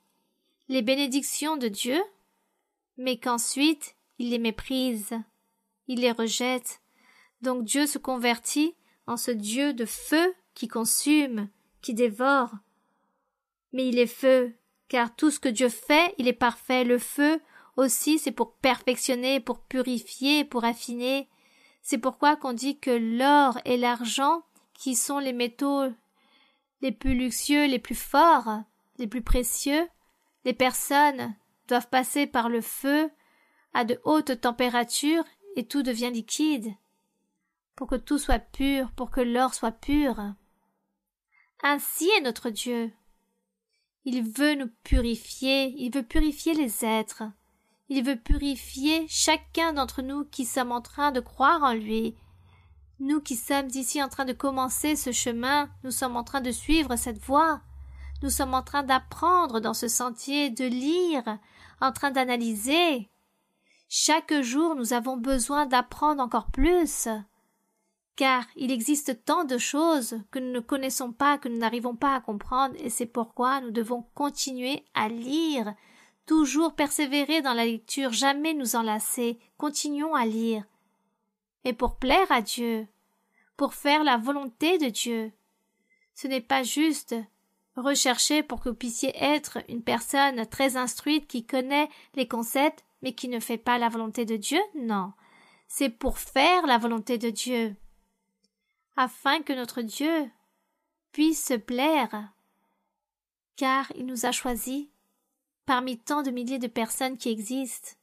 S3: les bénédictions de Dieu, mais qu'ensuite il les méprise, il les rejette. Donc Dieu se convertit en ce Dieu de feu qui consume, qui dévore. Mais il est feu, car tout ce que Dieu fait, il est parfait. Le feu aussi, c'est pour perfectionner, pour purifier, pour affiner. C'est pourquoi qu'on dit que l'or et l'argent, qui sont les métaux les plus luxueux, les plus forts, les plus précieux, les personnes doivent passer par le feu à de hautes températures et tout devient liquide, pour que tout soit pur, pour que l'or soit pur. Ainsi est notre Dieu. Il veut nous purifier, il veut purifier les êtres, il veut purifier chacun d'entre nous qui sommes en train de croire en lui. Nous qui sommes ici en train de commencer ce chemin, nous sommes en train de suivre cette voie, nous sommes en train d'apprendre dans ce sentier, de lire, en train d'analyser. Chaque jour, nous avons besoin d'apprendre encore plus, car il existe tant de choses que nous ne connaissons pas, que nous n'arrivons pas à comprendre, et c'est pourquoi nous devons continuer à lire, toujours persévérer dans la lecture, jamais nous enlacer, continuons à lire. Et pour plaire à Dieu, pour faire la volonté de Dieu. Ce n'est pas juste rechercher pour que vous puissiez être une personne très instruite qui connaît les concepts, mais qui ne fait pas la volonté de Dieu, non. C'est pour faire la volonté de Dieu, afin que notre Dieu puisse se plaire, car il nous a choisis parmi tant de milliers de personnes qui existent.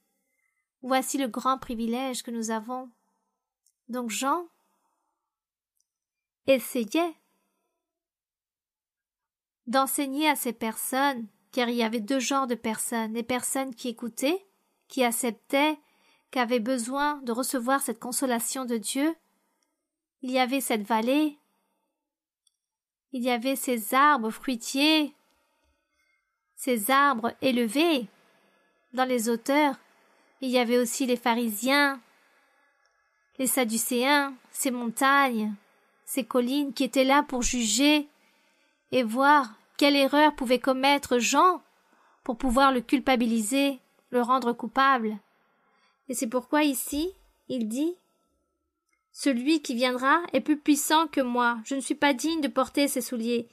S3: Voici le grand privilège que nous avons. Donc Jean essayait d'enseigner à ces personnes, car il y avait deux genres de personnes, les personnes qui écoutaient, qui acceptaient, qui avaient besoin de recevoir cette consolation de Dieu. Il y avait cette vallée, il y avait ces arbres fruitiers, ces arbres élevés dans les hauteurs. Il y avait aussi les pharisiens, les sadducéens, ces montagnes, ces collines qui étaient là pour juger et voir quelle erreur pouvait commettre Jean pour pouvoir le culpabiliser, le rendre coupable. Et c'est pourquoi ici, il dit « Celui qui viendra est plus puissant que moi, je ne suis pas digne de porter ses souliers.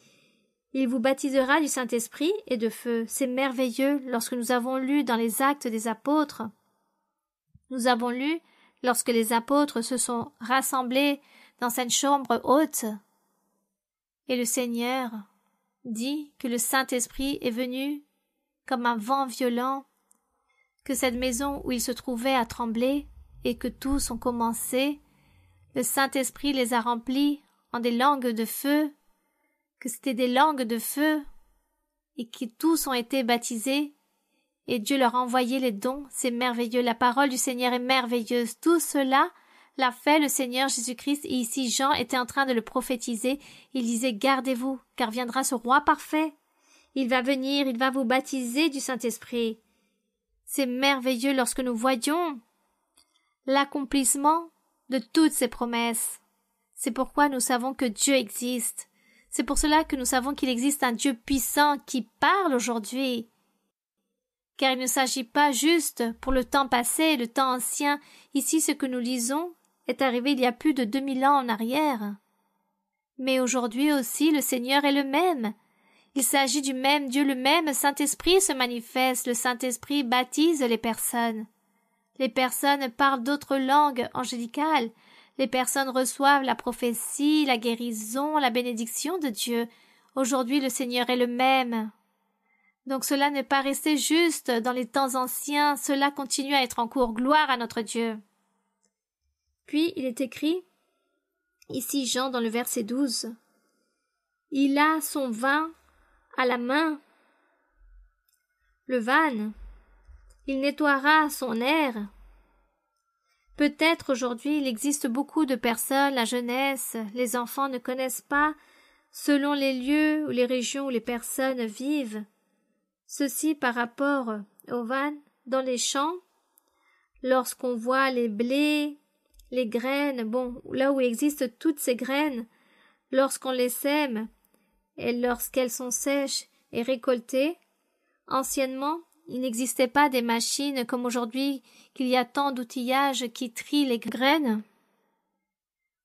S3: Il vous baptisera du Saint-Esprit et de feu. » C'est merveilleux lorsque nous avons lu dans les Actes des Apôtres. Nous avons lu lorsque les apôtres se sont rassemblés dans cette chambre haute, et le Seigneur dit que le Saint-Esprit est venu comme un vent violent, que cette maison où ils se trouvaient a tremblé, et que tous ont commencé, le Saint-Esprit les a remplis en des langues de feu, que c'était des langues de feu, et que tous ont été baptisés, et Dieu leur a envoyé les dons. C'est merveilleux, la parole du Seigneur est merveilleuse. Tout cela l'a fait le Seigneur Jésus-Christ, et ici Jean était en train de le prophétiser. Il disait « Gardez-vous, car viendra ce roi parfait. Il va venir, il va vous baptiser du Saint-Esprit. » C'est merveilleux lorsque nous voyons l'accomplissement de toutes ces promesses. C'est pourquoi nous savons que Dieu existe. C'est pour cela que nous savons qu'il existe un Dieu puissant qui parle aujourd'hui. Car il ne s'agit pas juste pour le temps passé, le temps ancien. Ici, ce que nous lisons est arrivé il y a plus de 2000 ans en arrière. Mais aujourd'hui aussi, le Seigneur est le même. Il s'agit du même Dieu, le même Saint-Esprit se manifeste. Le Saint-Esprit baptise les personnes. Les personnes parlent d'autres langues angélicales. Les personnes reçoivent la prophétie, la guérison, la bénédiction de Dieu. Aujourd'hui, le Seigneur est le même. Donc cela n'est pas resté juste dans les temps anciens, cela continue à être en cours. Gloire à notre Dieu. Puis il est écrit, ici Jean dans le verset 12, « Il a son vin à la main le van, il nettoiera son air. Peut-être aujourd'hui il existe beaucoup de personnes, la jeunesse, les enfants ne connaissent pas, selon les lieux ou les régions où les personnes vivent, ceci par rapport au van dans les champs, lorsqu'on voit les blés, les graines, bon, là où existent toutes ces graines, lorsqu'on les sème et lorsqu'elles sont sèches et récoltées, anciennement, il n'existait pas des machines comme aujourd'hui qu'il y a tant d'outillages qui trient les graines.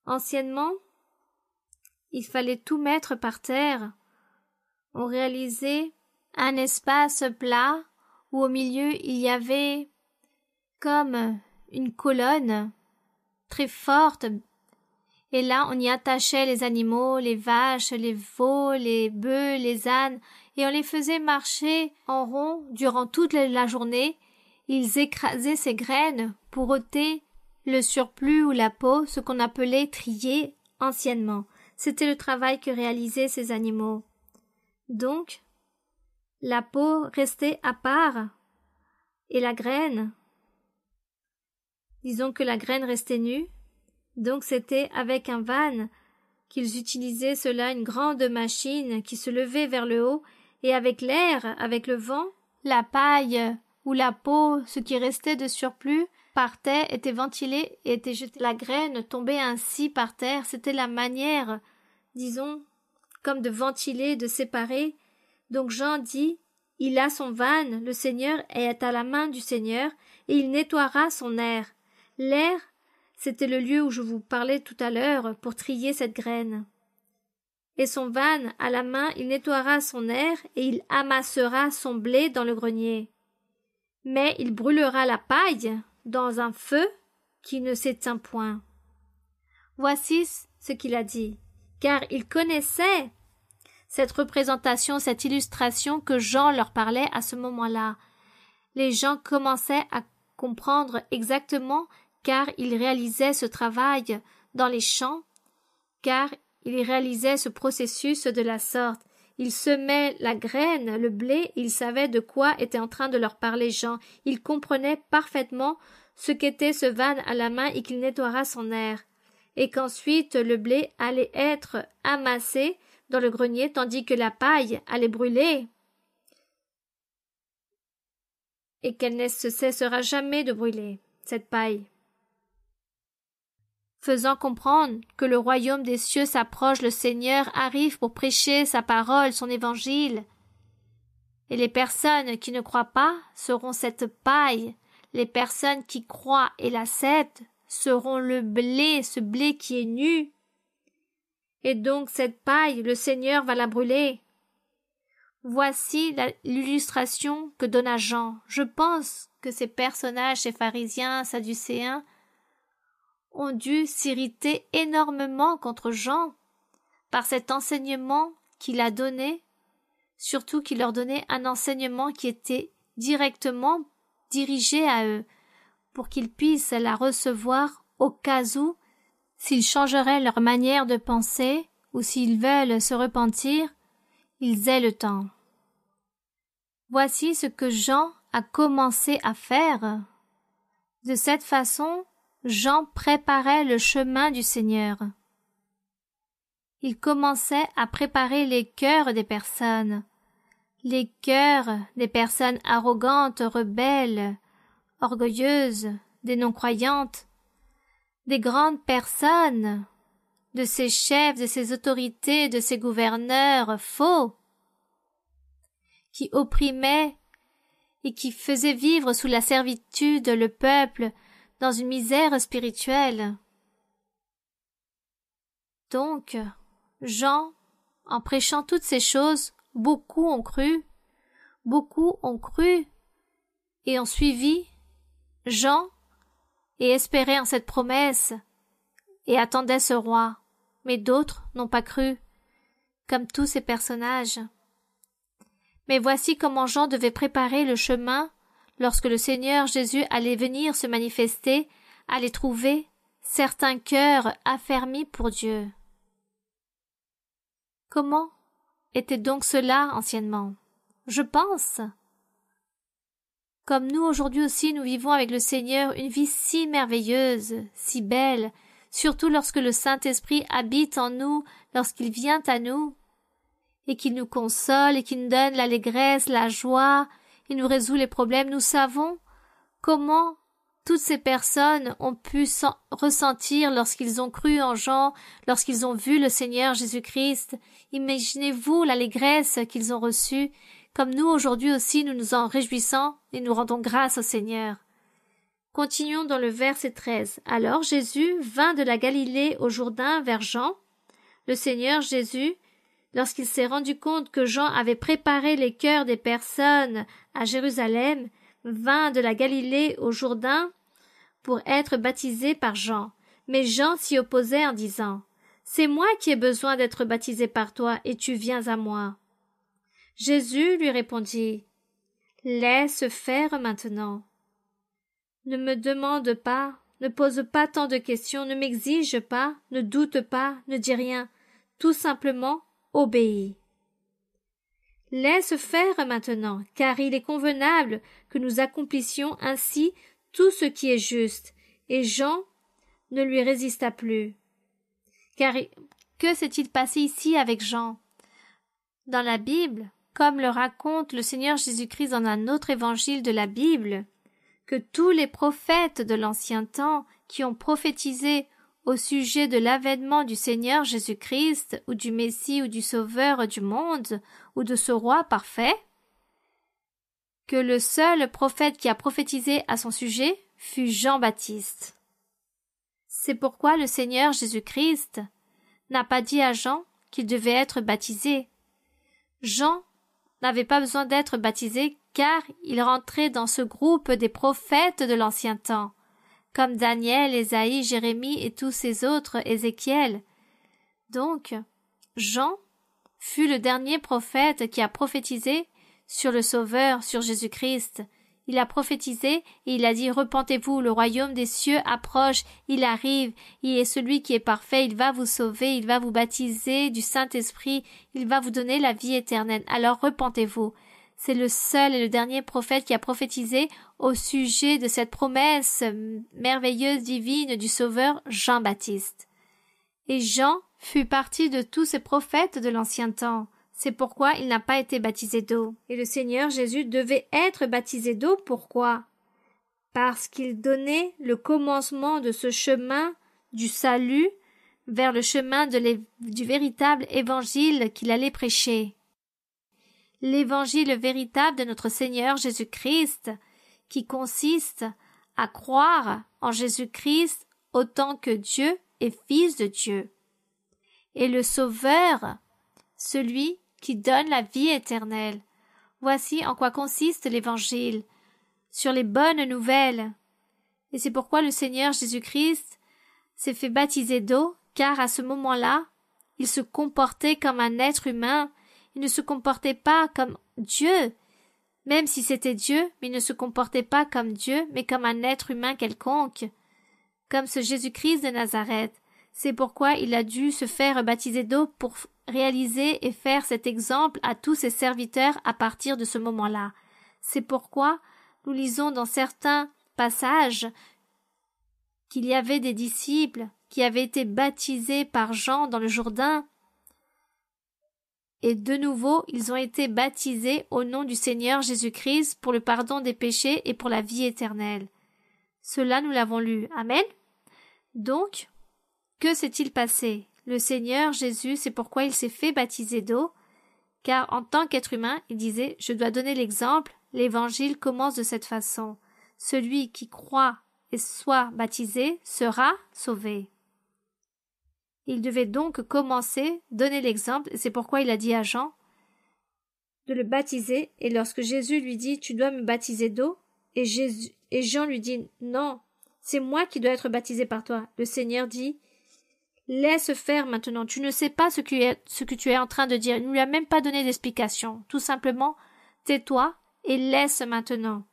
S3: Anciennement, il fallait tout mettre par terre. On réalisait un espace plat où au milieu il y avait comme une colonne très forte et là on y attachait les animaux, les vaches, les veaux, les bœufs, les ânes et on les faisait marcher en rond durant toute la journée. Ils écrasaient ces graines pour ôter le surplus ou la peau, ce qu'on appelait trier anciennement. C'était le travail que réalisaient ces animaux. Donc, la peau restait à part et la graine, disons que la graine restait nue, donc c'était avec un van qu'ils utilisaient cela, une grande machine qui se levait vers le haut et avec l'air, avec le vent, la paille ou la peau, ce qui restait de surplus, partait, était ventilé et était jeté. La graine tombait ainsi par terre, c'était la manière, disons, comme de ventiler, de séparer. Donc Jean dit, il a son van, le Seigneur est à la main du Seigneur, et il nettoiera son air. L'air, c'était le lieu où je vous parlais tout à l'heure pour trier cette graine. Et son van à la main, il nettoiera son air, et il amassera son blé dans le grenier. Mais il brûlera la paille dans un feu qui ne s'éteint point. Voici ce qu'il a dit, car il connaissait cette représentation, cette illustration que Jean leur parlait à ce moment-là. Les gens commençaient à comprendre exactement car ils réalisaient ce travail dans les champs, car ils réalisaient ce processus de la sorte. Ils semaient la graine, le blé, ils savaient de quoi était en train de leur parler Jean. Ils comprenaient parfaitement ce qu'était ce van à la main et qu'il nettoiera son air, et qu'ensuite le blé allait être amassé dans le grenier tandis que la paille allait brûler et qu'elle ne se cessera jamais de brûler, cette paille. Faisant comprendre que le royaume des cieux s'approche, le Seigneur arrive pour prêcher sa parole, son évangile. Et les personnes qui ne croient pas seront cette paille, les personnes qui croient et l'acceptent seront le blé, ce blé qui est nu. Et donc cette paille, le Seigneur va la brûler. Voici l'illustration que donna Jean. Je pense que ces personnages, ces pharisiens, sadducéens, ont dû s'irriter énormément contre Jean par cet enseignement qu'il a donné, surtout qu'il leur donnait un enseignement qui était directement dirigé à eux, pour qu'ils puissent la recevoir au cas où, s'ils changeraient leur manière de penser ou s'ils veulent se repentir, ils aient le temps. Voici ce que Jean a commencé à faire. De cette façon, Jean préparait le chemin du Seigneur. Il commençait à préparer les cœurs des personnes arrogantes, rebelles, orgueilleuses, des non-croyantes, des grandes personnes, de ces chefs, de ces autorités, de ces gouverneurs faux, qui opprimaient et qui faisaient vivre sous la servitude le peuple dans une misère spirituelle. Donc, Jean, en prêchant toutes ces choses, beaucoup ont cru et ont suivi Jean et espéraient en cette promesse et attendaient ce roi, mais d'autres n'ont pas cru, comme tous ces personnages. Mais voici comment Jean devait préparer le chemin lorsque le Seigneur Jésus allait venir se manifester, allait trouver certains cœurs affermis pour Dieu. Comment était donc cela anciennement? Je pense Comme nous aujourd'hui aussi, nous vivons avec le Seigneur une vie si merveilleuse, si belle, surtout lorsque le Saint-Esprit habite en nous, lorsqu'il vient à nous, et qu'il nous console, et qu'il nous donne l'allégresse, la joie, il nous résout les problèmes. Nous savons comment toutes ces personnes ont pu ressentir lorsqu'ils ont cru en Jean, lorsqu'ils ont vu le Seigneur Jésus-Christ. Imaginez-vous l'allégresse qu'ils ont reçue. Comme nous aujourd'hui aussi, nous nous en réjouissons et nous rendons grâce au Seigneur. Continuons dans le verset 13. Alors Jésus vint de la Galilée au Jourdain vers Jean. Le Seigneur Jésus, lorsqu'il s'est rendu compte que Jean avait préparé les cœurs des personnes à Jérusalem, vint de la Galilée au Jourdain pour être baptisé par Jean. Mais Jean s'y opposait en disant « C'est moi qui ai besoin d'être baptisé par toi, et tu viens à moi. » Jésus lui répondit « Laisse faire maintenant. Ne me demande pas, ne pose pas tant de questions, ne m'exige pas, ne doute pas, ne dis rien. Tout simplement, obéis. Laisse faire maintenant, car il est convenable que nous accomplissions ainsi tout ce qui est juste. » Et Jean ne lui résista plus. Car que s'est-il passé ici avec Jean? Dans la Bible, comme le raconte le Seigneur Jésus-Christ dans un autre évangile de la Bible, que tous les prophètes de l'ancien temps qui ont prophétisé au sujet de l'avènement du Seigneur Jésus-Christ, ou du Messie, ou du Sauveur du monde, ou de ce roi parfait, que le seul prophète qui a prophétisé à son sujet fut Jean-Baptiste. C'est pourquoi le Seigneur Jésus-Christ n'a pas dit à Jean qu'il devait être baptisé. Jean n'avait pas besoin d'être baptisé car il rentrait dans ce groupe des prophètes de l'ancien temps, comme Daniel, Ésaïe, Jérémie et tous ces autres, Ézéchiel. Donc, Jean fut le dernier prophète qui a prophétisé sur le Sauveur, sur Jésus-Christ. Il a prophétisé et il a dit « Repentez-vous, le royaume des cieux approche, il arrive, il est celui qui est parfait, il va vous sauver, il va vous baptiser du Saint-Esprit, il va vous donner la vie éternelle. Alors repentez-vous. » C'est le seul et le dernier prophète qui a prophétisé au sujet de cette promesse merveilleuse divine du Sauveur Jean-Baptiste. Et Jean fut partie de tous ces prophètes de l'ancien temps. C'est pourquoi il n'a pas été baptisé d'eau. Et le Seigneur Jésus devait être baptisé d'eau. Pourquoi? Parce qu'il donnait le commencement de ce chemin du salut vers le chemin du véritable évangile qu'il allait prêcher. L'évangile véritable de notre Seigneur Jésus-Christ, qui consiste à croire en Jésus-Christ autant que Dieu et Fils de Dieu. Et le Sauveur, celui qui donne la vie éternelle. Voici en quoi consiste l'Évangile, sur les bonnes nouvelles. Et c'est pourquoi le Seigneur Jésus-Christ s'est fait baptiser d'eau, car à ce moment-là, il se comportait comme un être humain, il ne se comportait pas comme Dieu, même si c'était Dieu, mais il ne se comportait pas comme Dieu, mais comme un être humain quelconque, comme ce Jésus-Christ de Nazareth. C'est pourquoi il a dû se faire baptiser d'eau pour réaliser et faire cet exemple à tous ses serviteurs à partir de ce moment-là. C'est pourquoi nous lisons dans certains passages qu'il y avait des disciples qui avaient été baptisés par Jean dans le Jourdain, et de nouveau ils ont été baptisés au nom du Seigneur Jésus-Christ pour le pardon des péchés et pour la vie éternelle. Cela nous l'avons lu. Amen. Donc, que s'est-il passé? Le Seigneur Jésus, c'est pourquoi il s'est fait baptiser d'eau, car en tant qu'être humain, il disait « Je dois donner l'exemple, l'évangile commence de cette façon. Celui qui croit et soit baptisé sera sauvé. » Il devait donc commencer, donner l'exemple, et c'est pourquoi il a dit à Jean de le baptiser, et lorsque Jésus lui dit « Tu dois me baptiser d'eau », et Jean lui dit « Non, c'est moi qui dois être baptisé par toi. » Le Seigneur dit « Laisse faire maintenant, tu ne sais pas ce que tu es en train de dire. » Il ne lui a même pas donné d'explication. Tout simplement, tais-toi et laisse maintenant.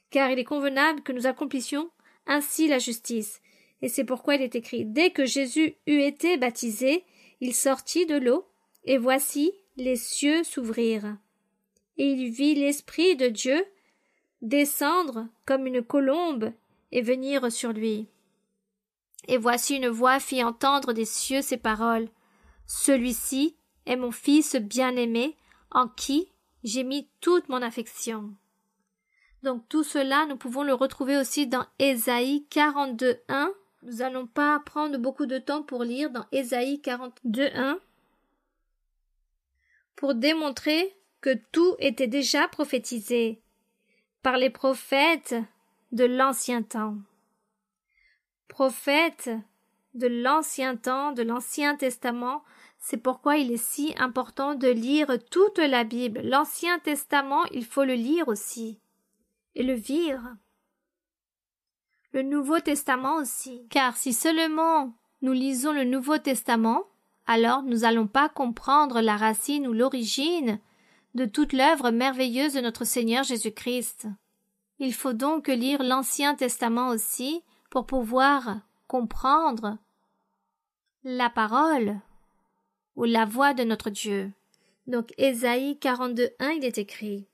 S3: Car il est convenable que nous accomplissions ainsi la justice. Et c'est pourquoi il est écrit, dès que Jésus eut été baptisé, il sortit de l'eau, et voici, les cieux s'ouvrirent. Et il vit l'Esprit de Dieu descendre comme une colombe et venir sur lui. Et voici une voix fit entendre des cieux ces paroles. Celui-ci est mon fils bien-aimé, en qui j'ai mis toute mon affection. Donc tout cela, nous pouvons le retrouver aussi dans Ésaïe 42:1. Nous n'allons pas prendre beaucoup de temps pour lire dans Ésaïe 42:1 pour démontrer que tout était déjà prophétisé par les prophètes de l'ancien temps. Prophètes de l'ancien temps, de l'Ancien Testament, c'est pourquoi il est si important de lire toute la Bible. L'Ancien Testament, il faut le lire aussi et le vivre. Le Nouveau Testament aussi, car si seulement nous lisons le Nouveau Testament, alors nous n'allons pas comprendre la racine ou l'origine de toute l'œuvre merveilleuse de notre Seigneur Jésus-Christ. Il faut donc lire l'Ancien Testament aussi pour pouvoir comprendre la parole ou la voix de notre Dieu. Donc Ésaïe 42:1, il est écrit.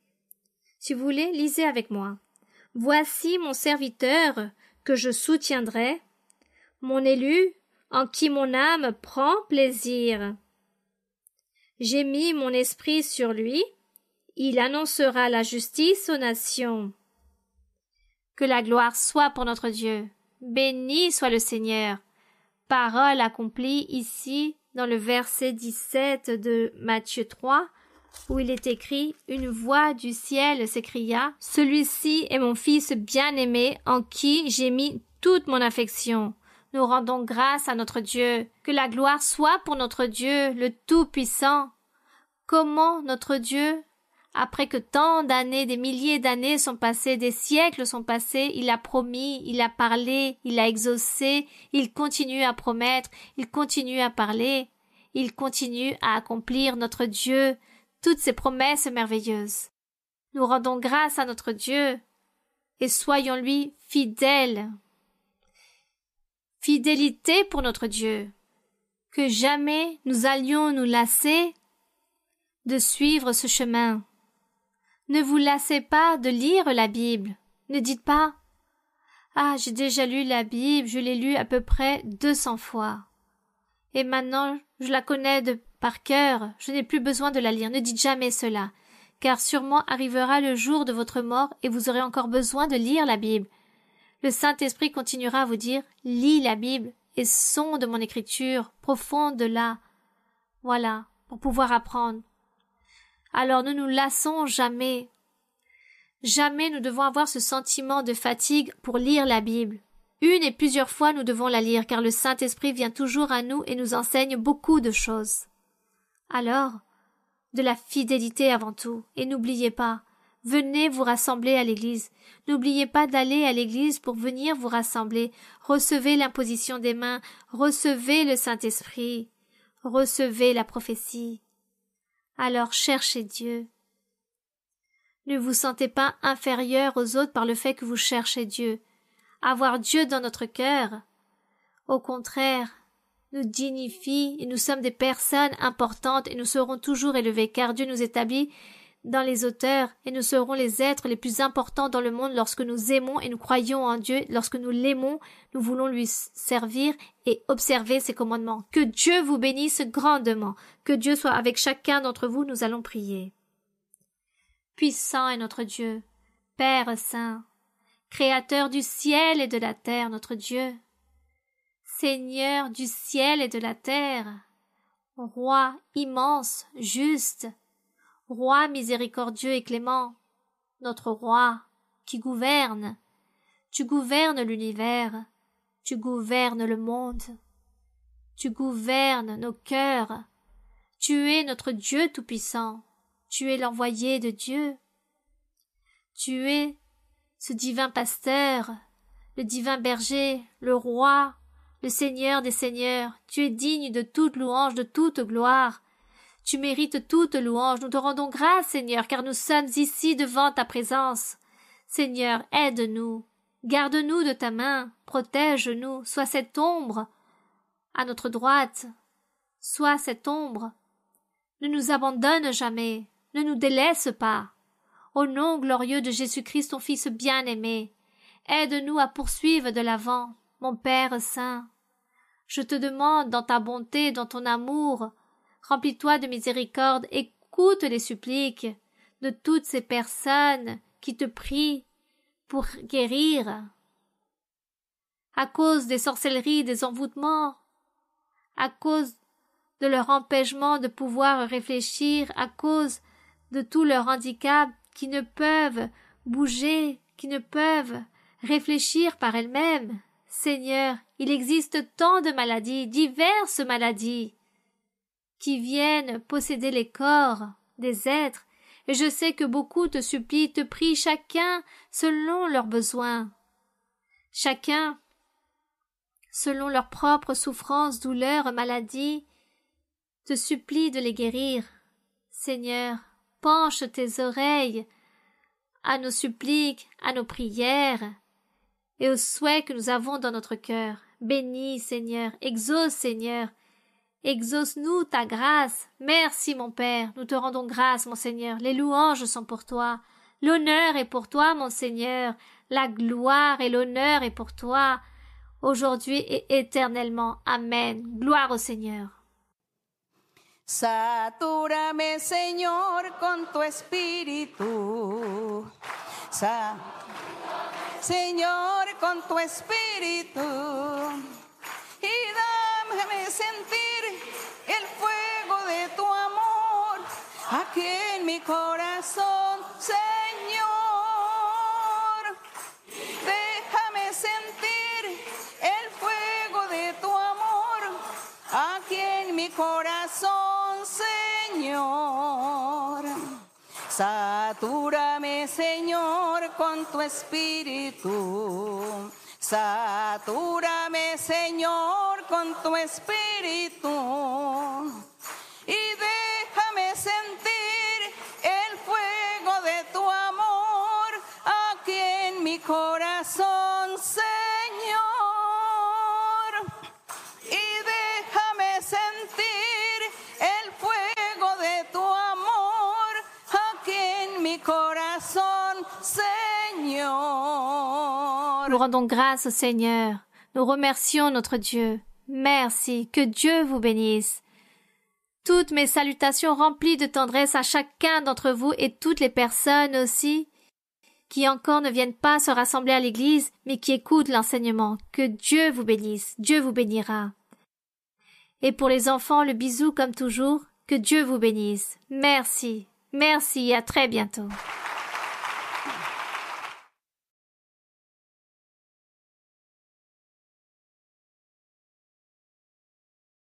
S3: Si vous voulez, lisez avec moi. Voici mon serviteur que je soutiendrai, mon élu en qui mon âme prend plaisir. J'ai mis mon esprit sur lui, il annoncera la justice aux nations. Que la gloire soit pour notre Dieu. Béni soit le Seigneur. Parole accomplie ici dans le verset 17 de Matthieu 3, où il est écrit « Une voix du ciel s'écria, celui-ci est mon fils bien-aimé en qui j'ai mis toute mon affection. » Nous rendons grâce à notre Dieu. Que la gloire soit pour notre Dieu, le Tout-Puissant. Comment notre Dieu, après que tant d'années, des milliers d'années sont passées, des siècles sont passés, il a promis, il a parlé, il a exaucé, il continue à promettre, il continue à parler, il continue à accomplir, notre Dieu, toutes ses promesses merveilleuses. Nous rendons grâce à notre Dieu et soyons-lui fidèles. Fidélité pour notre Dieu. Que jamais nous allions nous lasser de suivre ce chemin. Ne vous lassez pas de lire la Bible. Ne dites pas « Ah, j'ai déjà lu la Bible, je l'ai lue à peu près 200 fois. Et maintenant, je la connais par cœur, je n'ai plus besoin de la lire. » Ne dites jamais cela, car sûrement arrivera le jour de votre mort et vous aurez encore besoin de lire la Bible. Le Saint-Esprit continuera à vous dire « Lis la Bible et sonde mon écriture profonde de là. » Voilà, pour pouvoir apprendre. Alors ne nous lassons jamais. Jamais nous devons avoir ce sentiment de fatigue pour lire la Bible. Une et plusieurs fois nous devons la lire, car le Saint-Esprit vient toujours à nous et nous enseigne beaucoup de choses. Alors, de la fidélité avant tout, et n'oubliez pas, venez vous rassembler à l'église. N'oubliez pas d'aller à l'église pour venir vous rassembler. Recevez l'imposition des mains, recevez le Saint-Esprit, recevez la prophétie. Alors cherchez Dieu. Ne vous sentez pas inférieur aux autres par le fait que vous cherchez Dieu. Avoir Dieu dans notre cœur, au contraire, nous dignifie et nous sommes des personnes importantes et nous serons toujours élevés car Dieu nous établit dans les hauteurs et nous serons les êtres les plus importants dans le monde lorsque nous aimons et nous croyons en Dieu. Lorsque nous l'aimons, nous voulons lui servir et observer ses commandements. Que Dieu vous bénisse grandement. Que Dieu soit avec chacun d'entre vous. Nous allons prier. Puissant est notre Dieu, Père saint, Créateur du ciel et de la terre, notre Dieu. Seigneur du ciel et de la terre, Roi immense, juste, Roi miséricordieux et clément, notre Roi qui gouverne. Tu gouvernes l'univers, tu gouvernes le monde, tu gouvernes nos cœurs. Tu es notre Dieu tout-puissant, tu es l'envoyé de Dieu. Tu es ce divin pasteur, le divin berger, le Roi, le Seigneur des seigneurs. Tu es digne de toute louange, de toute gloire. Tu mérites toute louange. Nous te rendons grâce, Seigneur, car nous sommes ici devant ta présence. Seigneur, aide-nous. Garde-nous de ta main. Protège-nous. Sois cette ombre à notre droite. Sois cette ombre. Ne nous abandonne jamais. Ne nous délaisse pas. Au nom glorieux de Jésus-Christ, ton Fils bien-aimé, aide-nous à poursuivre de l'avant, mon Père saint. Je te demande, dans ta bonté, dans ton amour, remplis-toi de miséricorde, écoute les suppliques de toutes ces personnes qui te prient pour guérir. À cause des sorcelleries, des envoûtements, à cause de leur empêchement de pouvoir réfléchir, à cause de tout leur handicap, qui ne peuvent bouger, qui ne peuvent réfléchir par elles-mêmes. Seigneur, il existe tant de maladies, diverses maladies, qui viennent posséder les corps des êtres, et je sais que beaucoup te supplient, te prient, chacun selon leurs besoins, chacun selon leurs propres souffrances, douleurs, maladies, te supplie de les guérir. Seigneur, penche tes oreilles à nos suppliques, à nos prières et aux souhaits que nous avons dans notre cœur. Bénis, Seigneur, exauce-nous ta grâce. Merci, mon Père, nous te rendons grâce, mon Seigneur. Les louanges sont pour toi. L'honneur est pour toi, mon Seigneur. La gloire et l'honneur est pour toi, aujourd'hui et éternellement. Amen. Gloire au Seigneur.
S2: Satúrame, Señor, con tu espíritu. Señor, con tu espíritu. Y dame sentir el fuego de tu amor aquí en mi corazón, Señor. Déjame sentir el fuego de tu amor aquí en mi corazón, Señor. Satúrame, Señor, con tu espíritu. Satúrame, Señor, con tu espíritu. Y déjame sentir el fuego de tu amor aquí en mi corazón, Señor. Y déjame sentir el fuego de tu amor aquí en mi corazón, Señor.
S3: Nous rendons grâce au Seigneur. Nous remercions notre Dieu. Merci. Que Dieu vous bénisse. Toutes mes salutations remplies de tendresse à chacun d'entre vous et toutes les personnes aussi qui encore ne viennent pas se rassembler à l'église, mais qui écoutent l'enseignement. Que Dieu vous bénisse. Dieu vous bénira. Et pour les enfants, le bisou comme toujours. Que Dieu vous bénisse. Merci. Merci et à très bientôt.